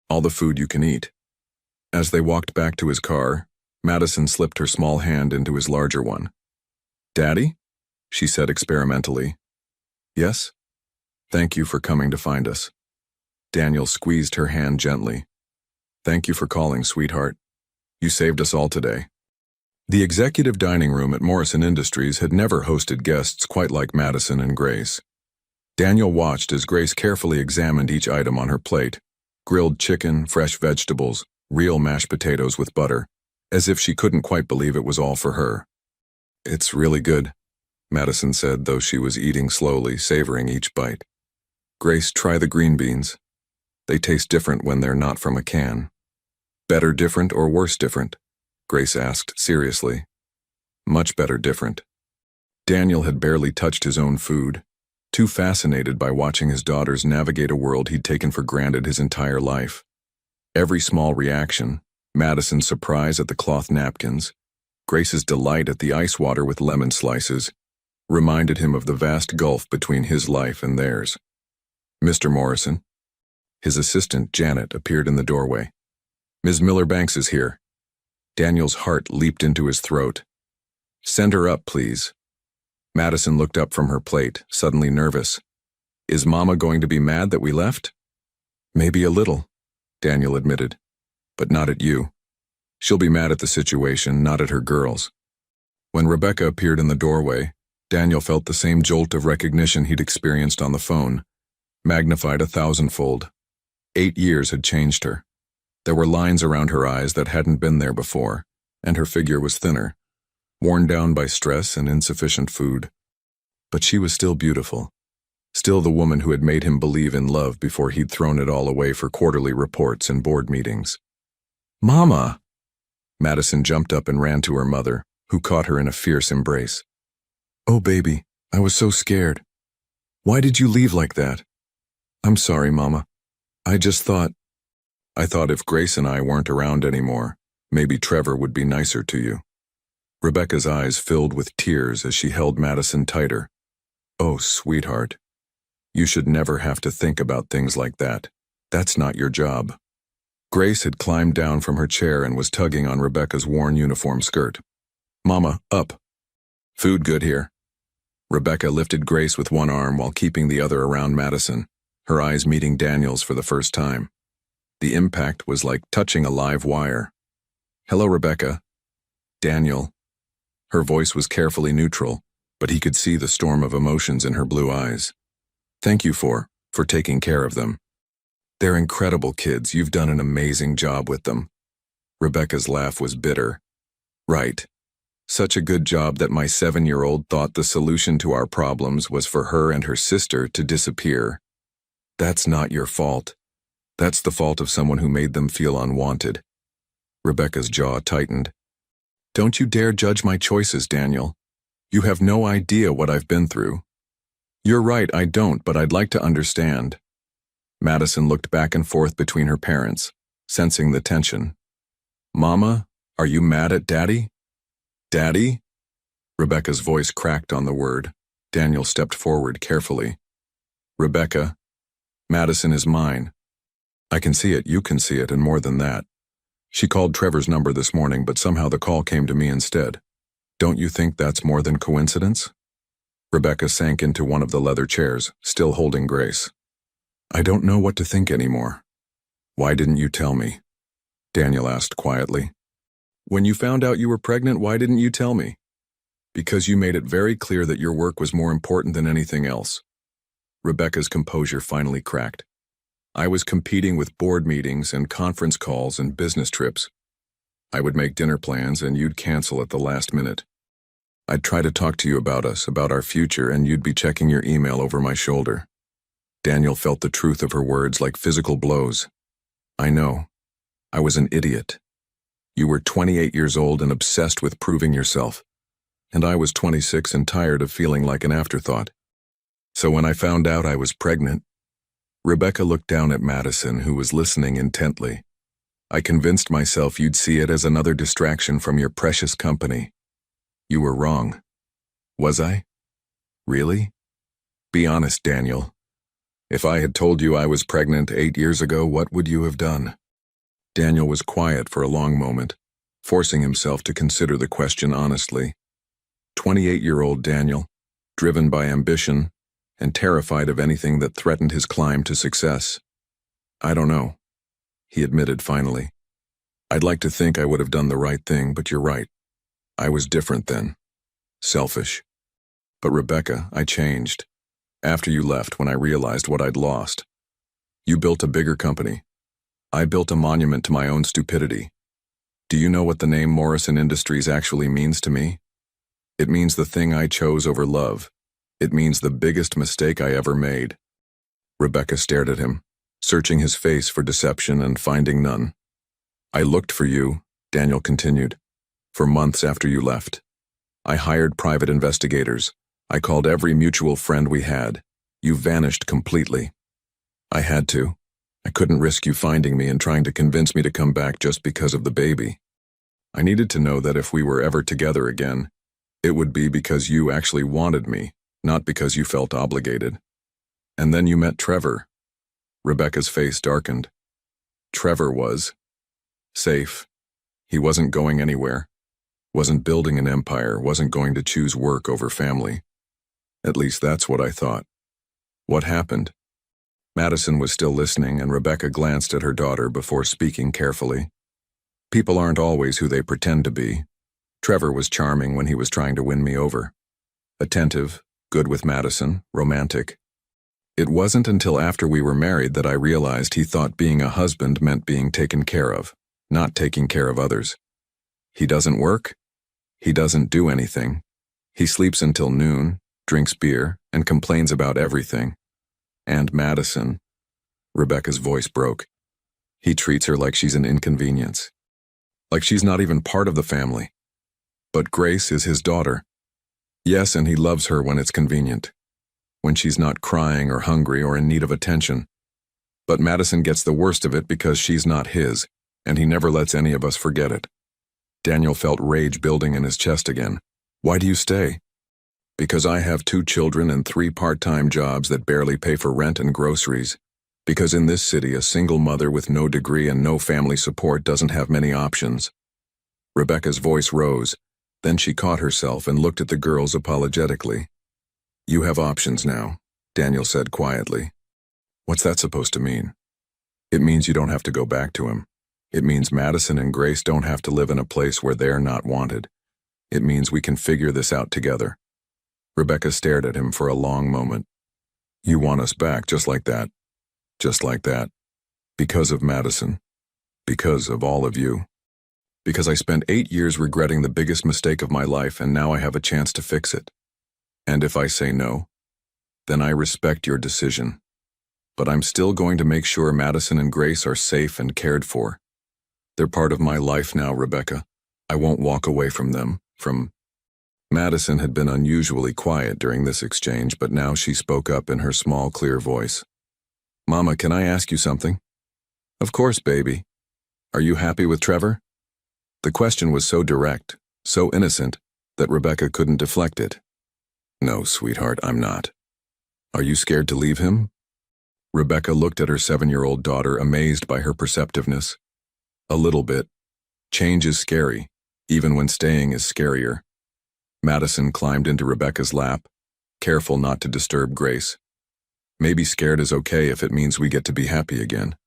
All the food you can eat. As they walked back to his car, Madison slipped her small hand into his larger one. Daddy? She said experimentally. Yes? Thank you for coming to find us. Daniel squeezed her hand gently. Thank you for calling, sweetheart. You saved us all today. The executive dining room at Morrison Industries had never hosted guests quite like Madison and Grace. Daniel watched as Grace carefully examined each item on her plate. Grilled chicken, fresh vegetables, real mashed potatoes with butter, as if she couldn't quite believe it was all for her. It's really good, Madison said, though she was eating slowly, savoring each bite. Grace, try the green beans. They taste different when they're not from a can. Better different or worse different? Grace asked seriously. Much better different. Daniel had barely touched his own food, too fascinated by watching his daughters navigate a world he'd taken for granted his entire life. Every small reaction, Madison's surprise at the cloth napkins, Grace's delight at the ice water with lemon slices, reminded him of the vast gulf between his life and theirs. Mr. Morrison. His assistant, Janet, appeared in the doorway. Ms. Miller-Banks is here. Daniel's heart leaped into his throat. Send her up, please. Madison looked up from her plate, suddenly nervous. Is Mama going to be mad that we left? Maybe a little, Daniel admitted, but not at you. She'll be mad at the situation, not at her girls. When Rebecca appeared in the doorway, Daniel felt the same jolt of recognition he'd experienced on the phone, magnified 1,000-fold. 8 years had changed her. There were lines around her eyes that hadn't been there before, and her figure was thinner, worn down by stress and insufficient food. But she was still beautiful, still the woman who had made him believe in love before he'd thrown it all away for quarterly reports and board meetings. Mama! Madison jumped up and ran to her mother, who caught her in a fierce embrace. Oh, baby, I was so scared. Why did you leave like that? I'm sorry, Mama. I thought if Grace and I weren't around anymore, maybe Trevor would be nicer to you. Rebecca's eyes filled with tears as she held Madison tighter. Oh, sweetheart. You should never have to think about things like that. That's not your job. Grace had climbed down from her chair and was tugging on Rebecca's worn uniform skirt. Mama, up. Food good here. Rebecca lifted Grace with one arm while keeping the other around Madison, her eyes meeting Daniel's for the first time. The impact was like touching a live wire. Hello, Rebecca. Daniel. Her voice was carefully neutral, but he could see the storm of emotions in her blue eyes. Thank you for taking care of them. They're incredible kids. You've done an amazing job with them. Rebecca's laugh was bitter. Right. Such a good job that my 7-year-old thought the solution to our problems was for her and her sister to disappear. That's not your fault. That's the fault of someone who made them feel unwanted. Rebecca's jaw tightened. Don't you dare judge my choices, Daniel. You have no idea what I've been through. You're right, I don't, but I'd like to understand. Madison looked back and forth between her parents, sensing the tension. Mama, are you mad at Daddy? Daddy? Rebecca's voice cracked on the word. Daniel stepped forward carefully. Rebecca, Madison is mine. I can see it, you can see it, and more than that. She called Trevor's number this morning, but somehow the call came to me instead. Don't you think that's more than coincidence? Rebecca sank into one of the leather chairs, still holding Grace. I don't know what to think anymore. Why didn't you tell me? Daniel asked quietly. When you found out you were pregnant, why didn't you tell me? Because you made it very clear that your work was more important than anything else. Rebecca's composure finally cracked. I was competing with board meetings and conference calls and business trips. I would make dinner plans and you'd cancel at the last minute. I'd try to talk to you about us, about our future, and you'd be checking your email over my shoulder. Daniel felt the truth of her words like physical blows. I know. I was an idiot. You were 28 years old and obsessed with proving yourself. And I was 26 and tired of feeling like an afterthought. So when I found out I was pregnant, Rebecca looked down at Madison, who was listening intently. I convinced myself you'd see it as another distraction from your precious company. You were wrong. Was I? Really? Be honest, Daniel. If I had told you I was pregnant 8 years ago, what would you have done? Daniel was quiet for a long moment, forcing himself to consider the question honestly. 28-year-old Daniel, driven by ambition, and terrified of anything that threatened his climb to success. I don't know, he admitted finally. I'd like to think I would have done the right thing, but you're right. I was different then. Selfish. But Rebecca, I changed. After you left, when I realized what I'd lost. You built a bigger company. I built a monument to my own stupidity. Do you know what the name Morrison Industries actually means to me? It means the thing I chose over love. It means the biggest mistake I ever made. Rebecca stared at him, searching his face for deception and finding none. I looked for you, Daniel continued, for months after you left. I hired private investigators. I called every mutual friend we had. You vanished completely. I had to. I couldn't risk you finding me and trying to convince me to come back just because of the baby. I needed to know that if we were ever together again, it would be because you actually wanted me, not because you felt obligated. And then you met Trevor. Rebecca's face darkened. Trevor was safe. He wasn't going anywhere, wasn't building an empire, wasn't going to choose work over family. At least that's what I thought. What happened? Madison was still listening, and Rebecca glanced at her daughter before speaking carefully. People aren't always who they pretend to be. Trevor was charming when he was trying to win me over. Attentive, good with Madison, romantic. It wasn't until after we were married that I realized he thought being a husband meant being taken care of, not taking care of others. He doesn't work. He doesn't do anything. He sleeps until noon, drinks beer, and complains about everything. And Madison, Rebecca's voice broke. He treats her like she's an inconvenience. Like she's not even part of the family. But Grace is his daughter. Yes, and he loves her when it's convenient. When she's not crying or hungry or in need of attention. But Madison gets the worst of it because she's not his, and he never lets any of us forget it. Daniel felt rage building in his chest again. Why do you stay? Because I have 2 children and 3 part-time jobs that barely pay for rent and groceries. Because in this city, a single mother with no degree and no family support doesn't have many options. Rebecca's voice rose. Then she caught herself and looked at the girls apologetically. You have options now, Daniel said quietly. What's that supposed to mean? It means you don't have to go back to him. It means Madison and Grace don't have to live in a place where they're not wanted. It means we can figure this out together. Rebecca stared at him for a long moment. You want us back just like that. Just like that. Because of Madison. Because of all of you. Because I spent 8 years regretting the biggest mistake of my life, and now I have a chance to fix it. And if I say no, then I respect your decision. But I'm still going to make sure Madison and Grace are safe and cared for. They're part of my life now, Rebecca. I won't walk away from them, Madison had been unusually quiet during this exchange, but now she spoke up in her small, clear voice. Mama, can I ask you something? Of course, baby. Are you happy with Trevor? The question was so direct, so innocent, that Rebecca couldn't deflect it. No, sweetheart, I'm not. Are you scared to leave him? Rebecca looked at her 7-year-old daughter, amazed by her perceptiveness. A little bit. Change is scary, even when staying is scarier. Madison climbed into Rebecca's lap, careful not to disturb Grace. Maybe scared is okay if it means we get to be happy again.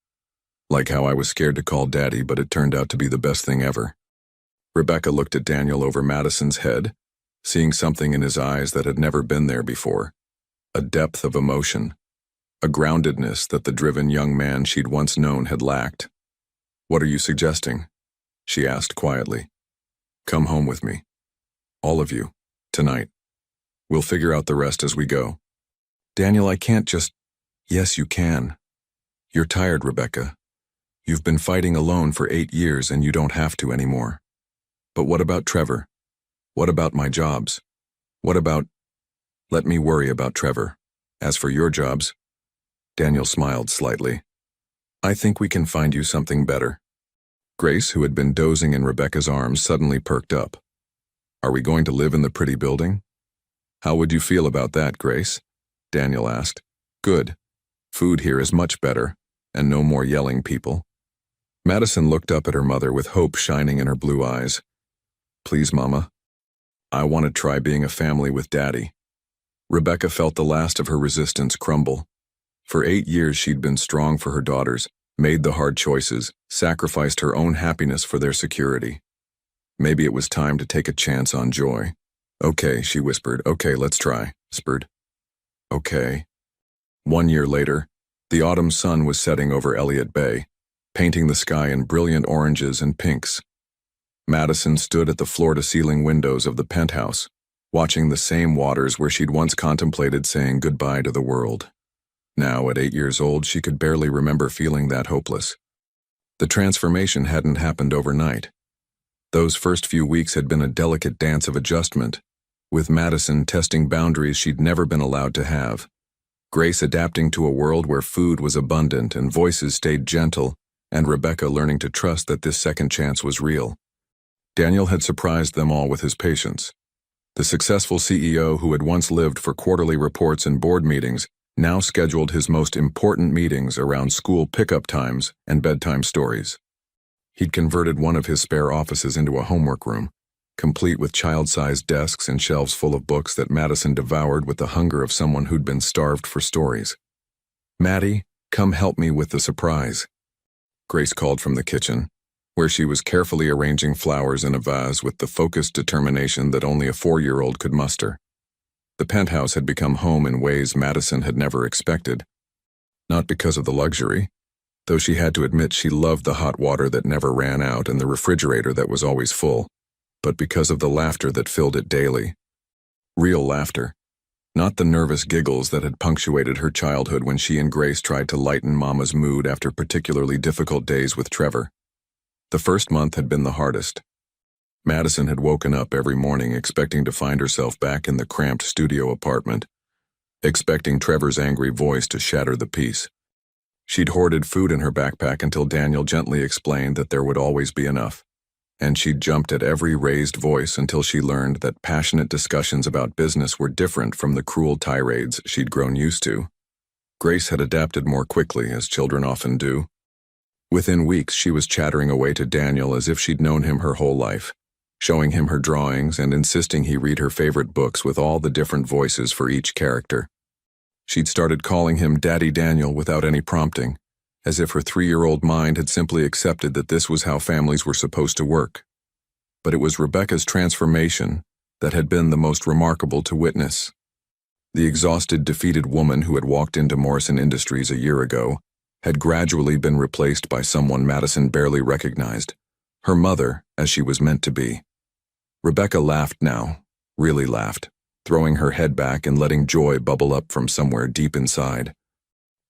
Like how I was scared to call Daddy, but it turned out to be the best thing ever. Rebecca looked at Daniel over Madison's head, seeing something in his eyes that had never been there before. A depth of emotion. A groundedness that the driven young man she'd once known had lacked. What are you suggesting? She asked quietly. Come home with me. All of you. Tonight. We'll figure out the rest as we go. Daniel, I can't just... Yes, you can. You're tired, Rebecca. You've been fighting alone for 8 years and you don't have to anymore. But what about Trevor? What about my jobs? What about... Let me worry about Trevor. As for your jobs... Daniel smiled slightly. I think we can find you something better. Grace, who had been dozing in Rebecca's arms, suddenly perked up. Are we going to live in the pretty building? How would you feel about that, Grace? Daniel asked. Good. Food here is much better, and no more yelling people. Madison looked up at her mother with hope shining in her blue eyes. Please, Mama. I want to try being a family with Daddy. Rebecca felt the last of her resistance crumble. For 8 years she'd been strong for her daughters, made the hard choices, sacrificed her own happiness for their security. Maybe it was time to take a chance on Joy. Okay, she whispered. Okay, let's try, whispered. Okay. 1 year later, the autumn sun was setting over Elliott Bay, painting the sky in brilliant oranges and pinks. Madison stood at the floor-to-ceiling windows of the penthouse, watching the same waters where she'd once contemplated saying goodbye to the world. Now, at 8 years old, she could barely remember feeling that hopeless. The transformation hadn't happened overnight. Those first few weeks had been a delicate dance of adjustment, with Madison testing boundaries she'd never been allowed to have, Grace adapting to a world where food was abundant and voices stayed gentle, and Rebecca learning to trust that this second chance was real. Daniel had surprised them all with his patience. The successful CEO who had once lived for quarterly reports and board meetings now scheduled his most important meetings around school pickup times and bedtime stories. He'd converted one of his spare offices into a homework room, complete with child-sized desks and shelves full of books that Madison devoured with the hunger of someone who'd been starved for stories. "Maddie, come help me with the surprise," Grace called from the kitchen, where she was carefully arranging flowers in a vase with the focused determination that only a 4-year-old could muster. The penthouse had become home in ways Madison had never expected. Not because of the luxury, though she had to admit she loved the hot water that never ran out and the refrigerator that was always full, but because of the laughter that filled it daily. Real laughter, not the nervous giggles that had punctuated her childhood when she and Grace tried to lighten Mama's mood after particularly difficult days with Trevor. The first month had been the hardest. Madison had woken up every morning expecting to find herself back in the cramped studio apartment, expecting Trevor's angry voice to shatter the peace. She'd hoarded food in her backpack until Daniel gently explained that there would always be enough, and she'd jumped at every raised voice until she learned that passionate discussions about business were different from the cruel tirades she'd grown used to. Grace had adapted more quickly, as children often do. Within weeks, she was chattering away to Daniel as if she'd known him her whole life, showing him her drawings and insisting he read her favorite books with all the different voices for each character. She'd started calling him Daddy Daniel without any prompting, as if her 3-year-old mind had simply accepted that this was how families were supposed to work. But it was Rebecca's transformation that had been the most remarkable to witness. The exhausted, defeated woman who had walked into Morrison Industries a year ago had gradually been replaced by someone Madison barely recognized, her mother, as she was meant to be. Rebecca laughed now, really laughed, throwing her head back and letting joy bubble up from somewhere deep inside.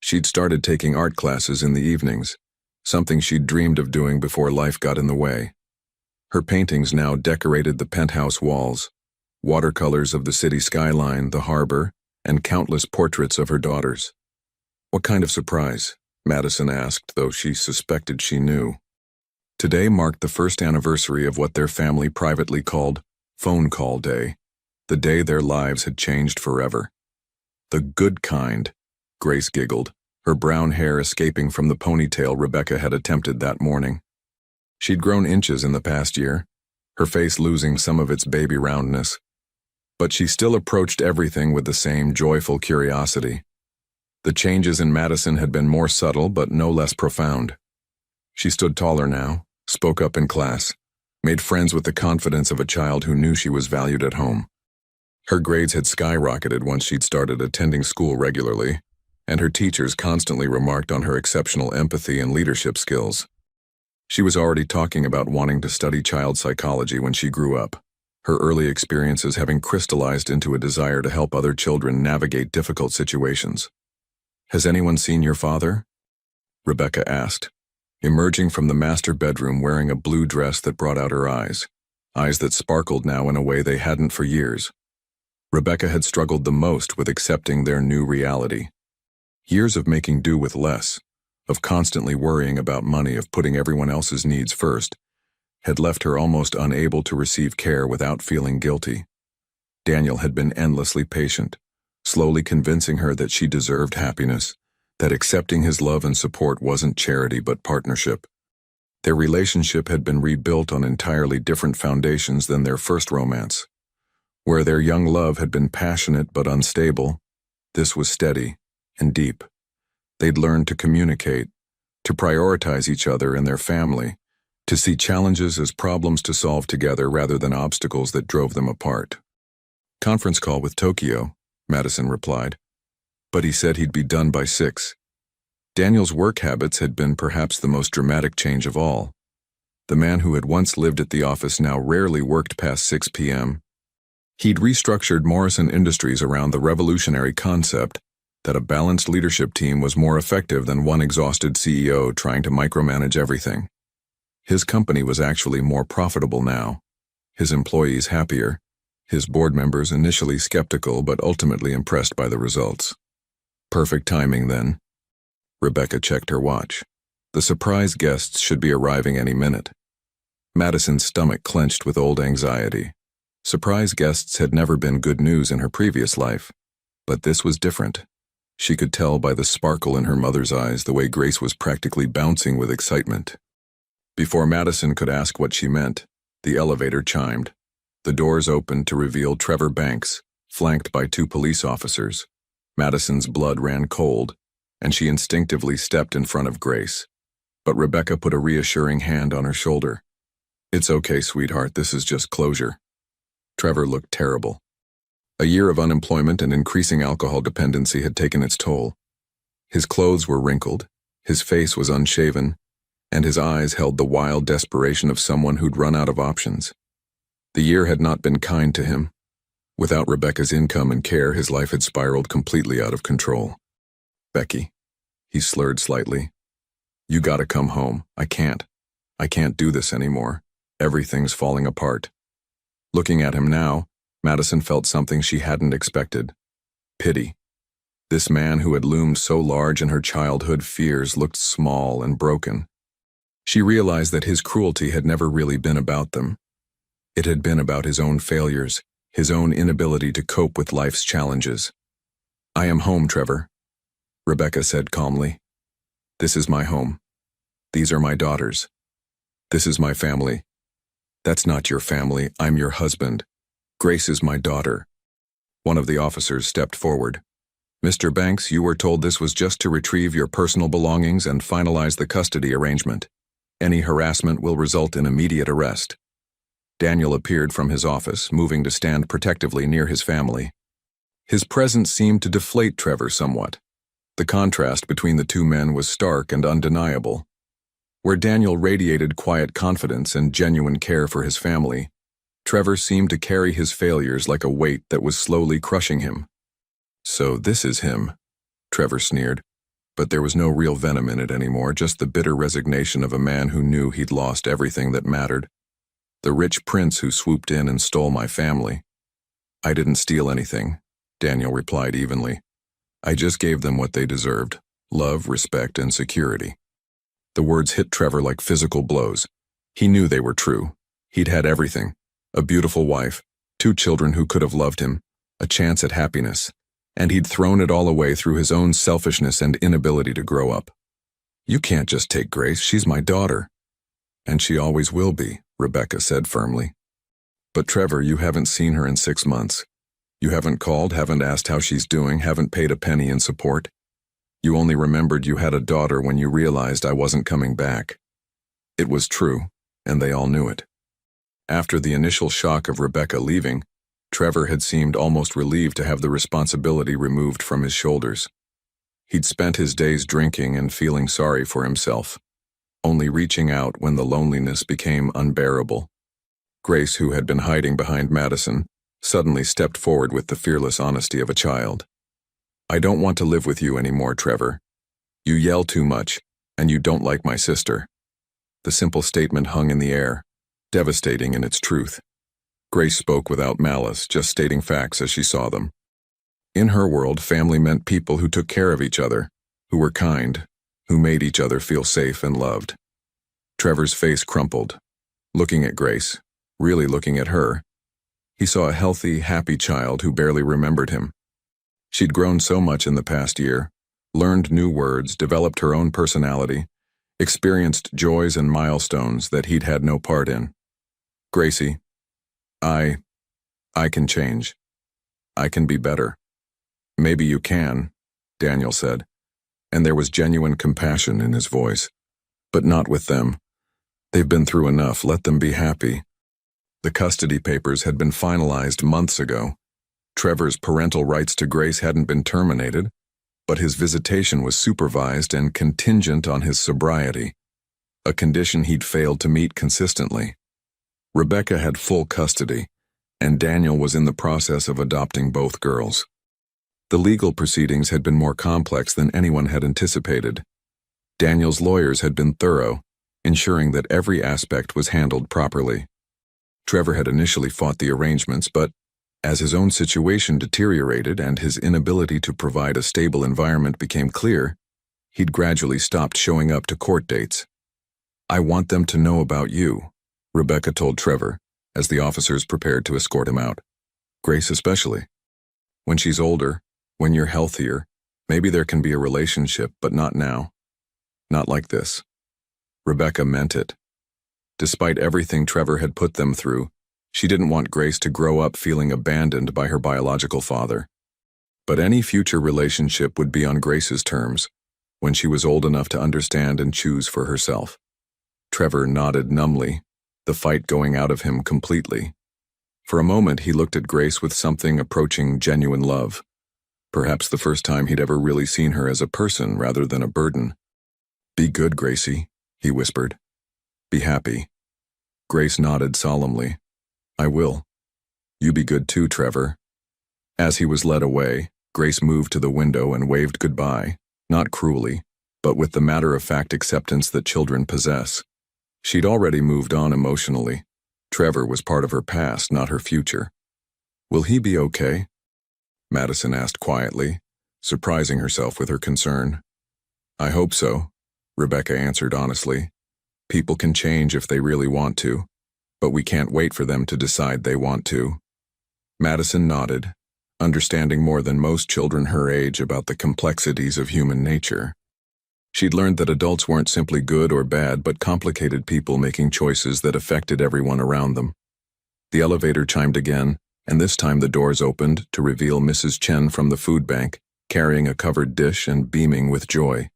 She'd started taking art classes in the evenings, something she'd dreamed of doing before life got in the way. Her paintings now decorated the penthouse walls, watercolors of the city skyline, the harbor, and countless portraits of her daughters. "What kind of surprise?" Madison asked, though she suspected she knew. Today marked the first anniversary of what their family privately called phone call day, the day their lives had changed forever. "The good kind," Grace giggled, her brown hair escaping from the ponytail Rebecca had attempted that morning. She'd grown inches in the past year, her face losing some of its baby roundness, but she still approached everything with the same joyful curiosity. The changes in Madison had been more subtle but no less profound. She stood taller now, spoke up in class, made friends with the confidence of a child who knew she was valued at home. Her grades had skyrocketed once she'd started attending school regularly, and her teachers constantly remarked on her exceptional empathy and leadership skills. She was already talking about wanting to study child psychology when she grew up, her early experiences having crystallized into a desire to help other children navigate difficult situations. "Has anyone seen your father?" Rebecca asked, emerging from the master bedroom wearing a blue dress that brought out her eyes that sparkled now in a way they hadn't for years. Rebecca had struggled the most with accepting their new reality. Years of making do with less, of constantly worrying about money, of putting everyone else's needs first, had left her almost unable to receive care without feeling guilty. Daniel had been endlessly patient, slowly convincing her that she deserved happiness, that accepting his love and support wasn't charity but partnership. Their relationship had been rebuilt on entirely different foundations than their first romance. Where their young love had been passionate but unstable, this was steady and deep. They'd learned to communicate, to prioritize each other and their family, to see challenges as problems to solve together rather than obstacles that drove them apart. "Conference call with Tokyo," Madison replied, "but he said he'd be done by 6. Daniel's work habits had been perhaps the most dramatic change of all. The man who had once lived at the office now rarely worked past 6 p.m. He'd restructured Morrison Industries around the revolutionary concept that a balanced leadership team was more effective than one exhausted CEO trying to micromanage everything. His company was actually more profitable now, his employees happier, his board members initially skeptical but ultimately impressed by the results. Perfect timing then. Rebecca checked her watch. The surprise guests should be arriving any minute. Madison's stomach clenched with old anxiety. Surprise guests had never been good news in her previous life, but this was different. She could tell by the sparkle in her mother's eyes the way Grace was practically bouncing with excitement. Before Madison could ask what she meant, the elevator chimed. The doors opened to reveal Trevor Banks, flanked by 2 police officers. Madison's blood ran cold, and she instinctively stepped in front of Grace. But Rebecca put a reassuring hand on her shoulder. "It's okay, sweetheart, this is just closure." Trevor looked terrible. A year of unemployment and increasing alcohol dependency had taken its toll. His clothes were wrinkled, his face was unshaven, and his eyes held the wild desperation of someone who'd run out of options. The year had not been kind to him. Without Rebecca's income and care, his life had spiraled completely out of control. "Becky," he slurred slightly, "you gotta come home. I can't do this anymore. Everything's falling apart." Looking at him now, Madison felt something she hadn't expected. Pity. This man who had loomed so large in her childhood fears looked small and broken. She realized that his cruelty had never really been about them. It had been about his own failures, his own inability to cope with life's challenges. "I am home, Trevor," Rebecca said calmly. "This is my home. These are my daughters. This is my family." "That's not your family. I'm your husband. Grace is my daughter." One of the officers stepped forward. "Mr. Banks, you were told this was just to retrieve your personal belongings and finalize the custody arrangement. Any harassment will result in immediate arrest." Daniel appeared from his office, moving to stand protectively near his family. His presence seemed to deflate Trevor somewhat. The contrast between the 2 men was stark and undeniable. Where Daniel radiated quiet confidence and genuine care for his family, Trevor seemed to carry his failures like a weight that was slowly crushing him. "So this is him," Trevor sneered, but there was no real venom in it anymore, just the bitter resignation of a man who knew he'd lost everything that mattered. "The rich prince who swooped in and stole my family." "I didn't steal anything," Daniel replied evenly. "I just gave them what they deserved: love, respect, and security." The words hit Trevor like physical blows. He knew they were true. He'd had everything: a beautiful wife, 2 children who could have loved him, a chance at happiness, and he'd thrown it all away through his own selfishness and inability to grow up. "You can't just take Grace. She's my daughter." "And she always will be," Rebecca said firmly. "But Trevor, you haven't seen her in 6 months. You haven't called, haven't asked how she's doing, haven't paid a penny in support. You only remembered you had a daughter when you realized I wasn't coming back." It was true, and they all knew it. After the initial shock of Rebecca leaving, Trevor had seemed almost relieved to have the responsibility removed from his shoulders. He'd spent his days drinking and feeling sorry for himself, only reaching out when the loneliness became unbearable. Grace, who had been hiding behind Madison, suddenly stepped forward with the fearless honesty of a child. "I don't want to live with you anymore, Trevor. You yell too much, and you don't like my sister." The simple statement hung in the air, devastating in its truth. Grace spoke without malice, just stating facts as she saw them. In her world, family meant people who took care of each other, who were kind, who made each other feel safe and loved. Trevor's face crumpled. Looking at Grace, really looking at her, he saw a healthy, happy child who barely remembered him. She'd grown so much in the past year, learned new words, developed her own personality, experienced joys and milestones that he'd had no part in. "Gracie, I can change. I can be better." "Maybe you can," Daniel said, and there was genuine compassion in his voice. "But not with them. They've been through enough. Let them be happy." The custody papers had been finalized months ago. Trevor's parental rights to Grace hadn't been terminated, but his visitation was supervised and contingent on his sobriety, a condition he'd failed to meet consistently. Rebecca had full custody, and Daniel was in the process of adopting both girls. The legal proceedings had been more complex than anyone had anticipated. Daniel's lawyers had been thorough, ensuring that every aspect was handled properly. Trevor had initially fought the arrangements, but as his own situation deteriorated and his inability to provide a stable environment became clear, he'd gradually stopped showing up to court dates. "I want them to know about you," Rebecca told Trevor, as the officers prepared to escort him out. "Grace especially. When she's older, when you're healthier, maybe there can be a relationship, but not now. Not like this." Rebecca meant it. Despite everything Trevor had put them through, she didn't want Grace to grow up feeling abandoned by her biological father. But any future relationship would be on Grace's terms, when she was old enough to understand and choose for herself. Trevor nodded numbly, the fight going out of him completely. For a moment he looked at Grace with something approaching genuine love, perhaps the first time he'd ever really seen her as a person rather than a burden. "Be good, Gracie," he whispered. "Be happy." Grace nodded solemnly. "I will. You be good too, Trevor." As he was led away, Grace moved to the window and waved goodbye, not cruelly, but with the matter-of-fact acceptance that children possess. She'd already moved on emotionally. Trevor was part of her past, not her future. "Will he be okay?" Madison asked quietly, surprising herself with her concern. "I hope so," Rebecca answered honestly. "People can change if they really want to, but we can't wait for them to decide they want to." Madison nodded, understanding more than most children her age about the complexities of human nature. She'd learned that adults weren't simply good or bad, but complicated people making choices that affected everyone around them. The elevator chimed again, and this time the doors opened to reveal Mrs. Chen from the food bank, carrying a covered dish and beaming with joy.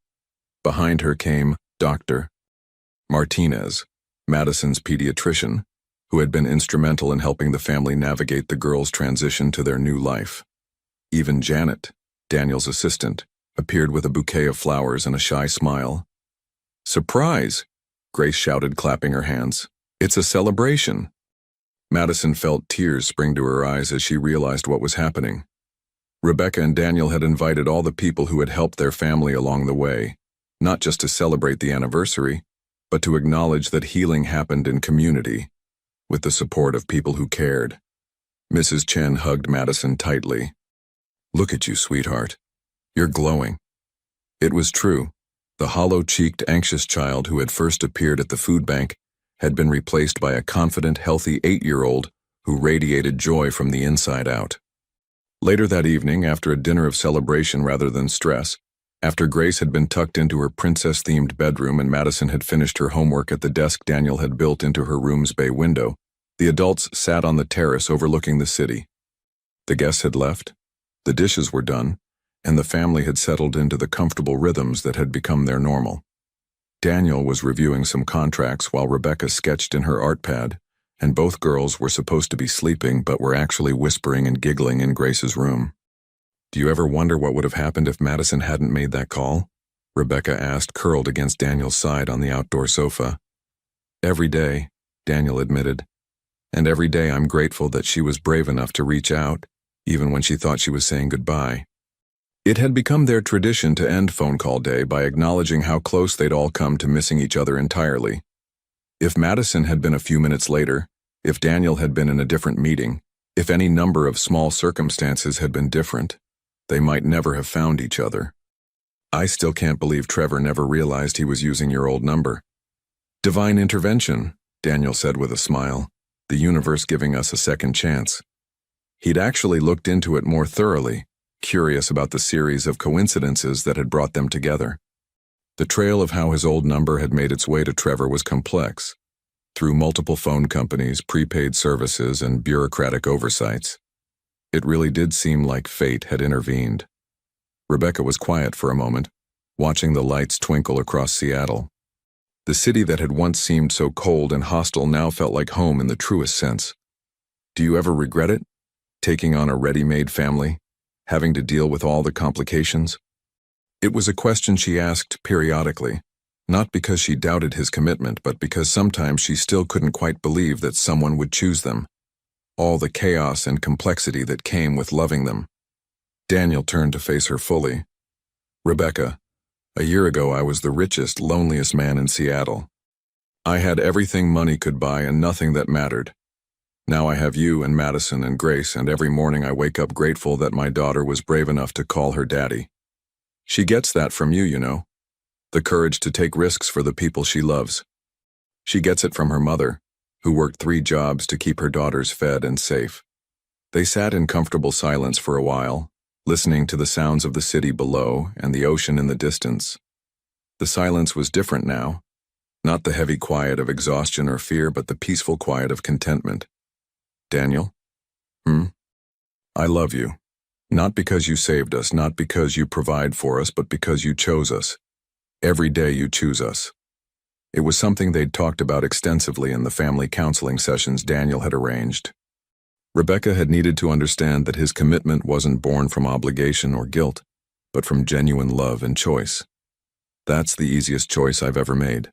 Behind her came Dr. Martinez, Madison's pediatrician, who had been instrumental in helping the family navigate the girls' transition to their new life. Even Janet, Daniel's assistant, appeared with a bouquet of flowers and a shy smile. "Surprise!" Grace shouted, clapping her hands. "It's a celebration!" Madison felt tears spring to her eyes as she realized what was happening. Rebecca and Daniel had invited all the people who had helped their family along the way, not just to celebrate the anniversary, but to acknowledge that healing happened in community, with the support of people who cared. Mrs. Chen hugged Madison tightly. "Look at you, sweetheart. You're glowing." It was true. The hollow-cheeked, anxious child who had first appeared at the food bank had been replaced by a confident, healthy 8-year-old who radiated joy from the inside out. Later that evening, after a dinner of celebration rather than stress, after Grace had been tucked into her princess-themed bedroom and Madison had finished her homework at the desk Daniel had built into her room's bay window, the adults sat on the terrace overlooking the city. The guests had left, the dishes were done, and the family had settled into the comfortable rhythms that had become their normal. Daniel was reviewing some contracts while Rebecca sketched in her art pad, and both girls were supposed to be sleeping but were actually whispering and giggling in Grace's room. "Do you ever wonder what would have happened if Madison hadn't made that call?" Rebecca asked, curled against Daniel's side on the outdoor sofa. "Every day," Daniel admitted. "And every day I'm grateful that she was brave enough to reach out, even when she thought she was saying goodbye." It had become their tradition to end phone call day by acknowledging how close they'd all come to missing each other entirely. If Madison had been a few minutes later, if Daniel had been in a different meeting, if any number of small circumstances had been different, they might never have found each other. "I still can't believe Trevor never realized he was using your old number." "Divine intervention," Daniel said with a smile, "the universe giving us a second chance." He'd actually looked into it more thoroughly, curious about the series of coincidences that had brought them together. The trail of how his old number had made its way to Trevor was complex, through multiple phone companies, prepaid services, and bureaucratic oversights. It really did seem like fate had intervened. Rebecca was quiet for a moment, watching the lights twinkle across Seattle. The city that had once seemed so cold and hostile now felt like home in the truest sense. "Do you ever regret it? Taking on a ready-made family? Having to deal with all the complications?" It was a question she asked periodically, not because she doubted his commitment, but because sometimes she still couldn't quite believe that someone would choose them. All the chaos and complexity that came with loving them. Daniel turned to face her fully. Rebecca, a year ago I was the richest, loneliest man in Seattle. I had everything money could buy and nothing that mattered. Now I have you and Madison and Grace, and every morning I wake up grateful that my daughter was brave enough to call her daddy. She gets that from you, you know. The courage to take risks for the people she loves. She gets it from her mother, who worked 3 jobs to keep her daughters fed and safe. They sat in comfortable silence for a while, listening to the sounds of the city below and the ocean in the distance. The silence was different now, not the heavy quiet of exhaustion or fear, but the peaceful quiet of contentment. Daniel? I love you. Not because you saved us, not because you provide for us, but because you chose us. Every day you choose us. It was something they'd talked about extensively in the family counseling sessions Daniel had arranged. Rebecca had needed to understand that his commitment wasn't born from obligation or guilt, but from genuine love and choice. That's the easiest choice I've ever made.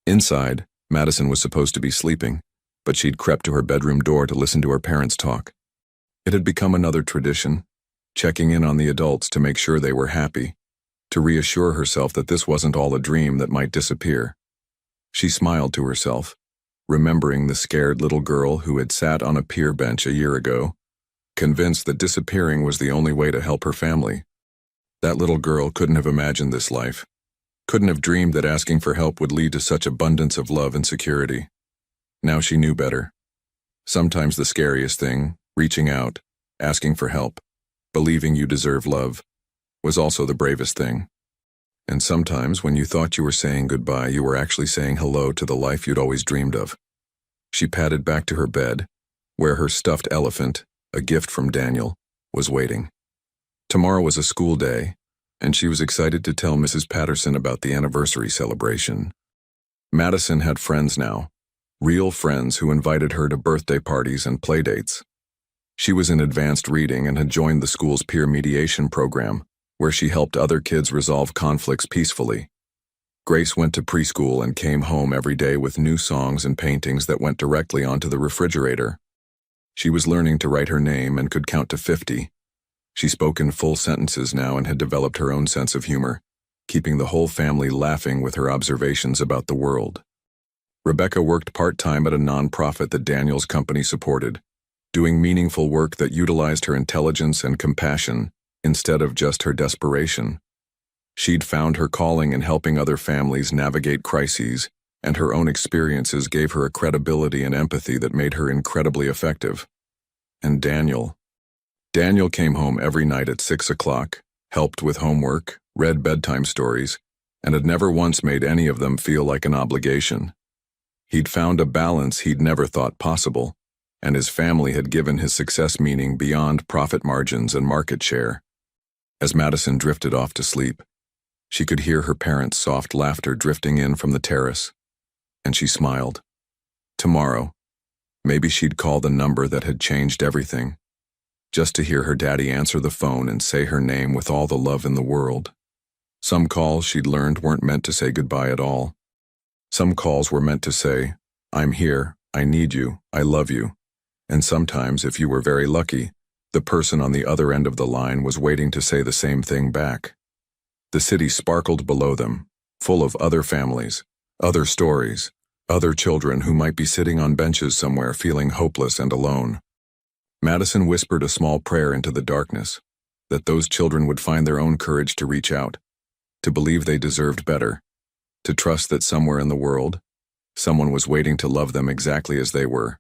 Inside, Madison was supposed to be sleeping, but she'd crept to her bedroom door to listen to her parents talk. It had become another tradition, checking in on the adults to make sure they were happy, to reassure herself that this wasn't all a dream that might disappear. She smiled to herself, remembering the scared little girl who had sat on a pier bench a year ago, convinced that disappearing was the only way to help her family. That little girl couldn't have imagined this life, couldn't have dreamed that asking for help would lead to such abundance of love and security. Now she knew better. Sometimes the scariest thing, reaching out, asking for help, believing you deserve love, was also the bravest thing. And sometimes when you thought you were saying goodbye, you were actually saying hello to the life you'd always dreamed of. She padded back to her bed, where her stuffed elephant, a gift from Daniel, was waiting. Tomorrow was a school day, and she was excited to tell Mrs. Patterson about the anniversary celebration. Madison had friends now, real friends who invited her to birthday parties and playdates. She was in advanced reading and had joined the school's peer mediation program, where she helped other kids resolve conflicts peacefully. Grace went to preschool and came home every day with new songs and paintings that went directly onto the refrigerator. She was learning to write her name and could count to 50. She spoke in full sentences now and had developed her own sense of humor, keeping the whole family laughing with her observations about the world. Rebecca worked part-time at a nonprofit that Daniel's company supported, doing meaningful work that utilized her intelligence and compassion instead of just her desperation. She'd found her calling in helping other families navigate crises, and her own experiences gave her a credibility and empathy that made her incredibly effective. And Daniel came home every night at 6 o'clock, helped with homework, read bedtime stories, and had never once made any of them feel like an obligation. He'd found a balance he'd never thought possible, and his family had given his success meaning beyond profit margins and market share. As Madison drifted off to sleep, she could hear her parents' soft laughter drifting in from the terrace, and she smiled. Tomorrow, maybe she'd call the number that had changed everything, just to hear her daddy answer the phone and say her name with all the love in the world. Some calls she'd learned weren't meant to say goodbye at all. Some calls were meant to say, "I'm here, I need you, I love you." And sometimes, if you were very lucky, the person on the other end of the line was waiting to say the same thing back. The city sparkled below them, full of other families, other stories, other children who might be sitting on benches somewhere feeling hopeless and alone. Madison whispered a small prayer into the darkness, that those children would find their own courage to reach out, to believe they deserved better, to trust that somewhere in the world, someone was waiting to love them exactly as they were.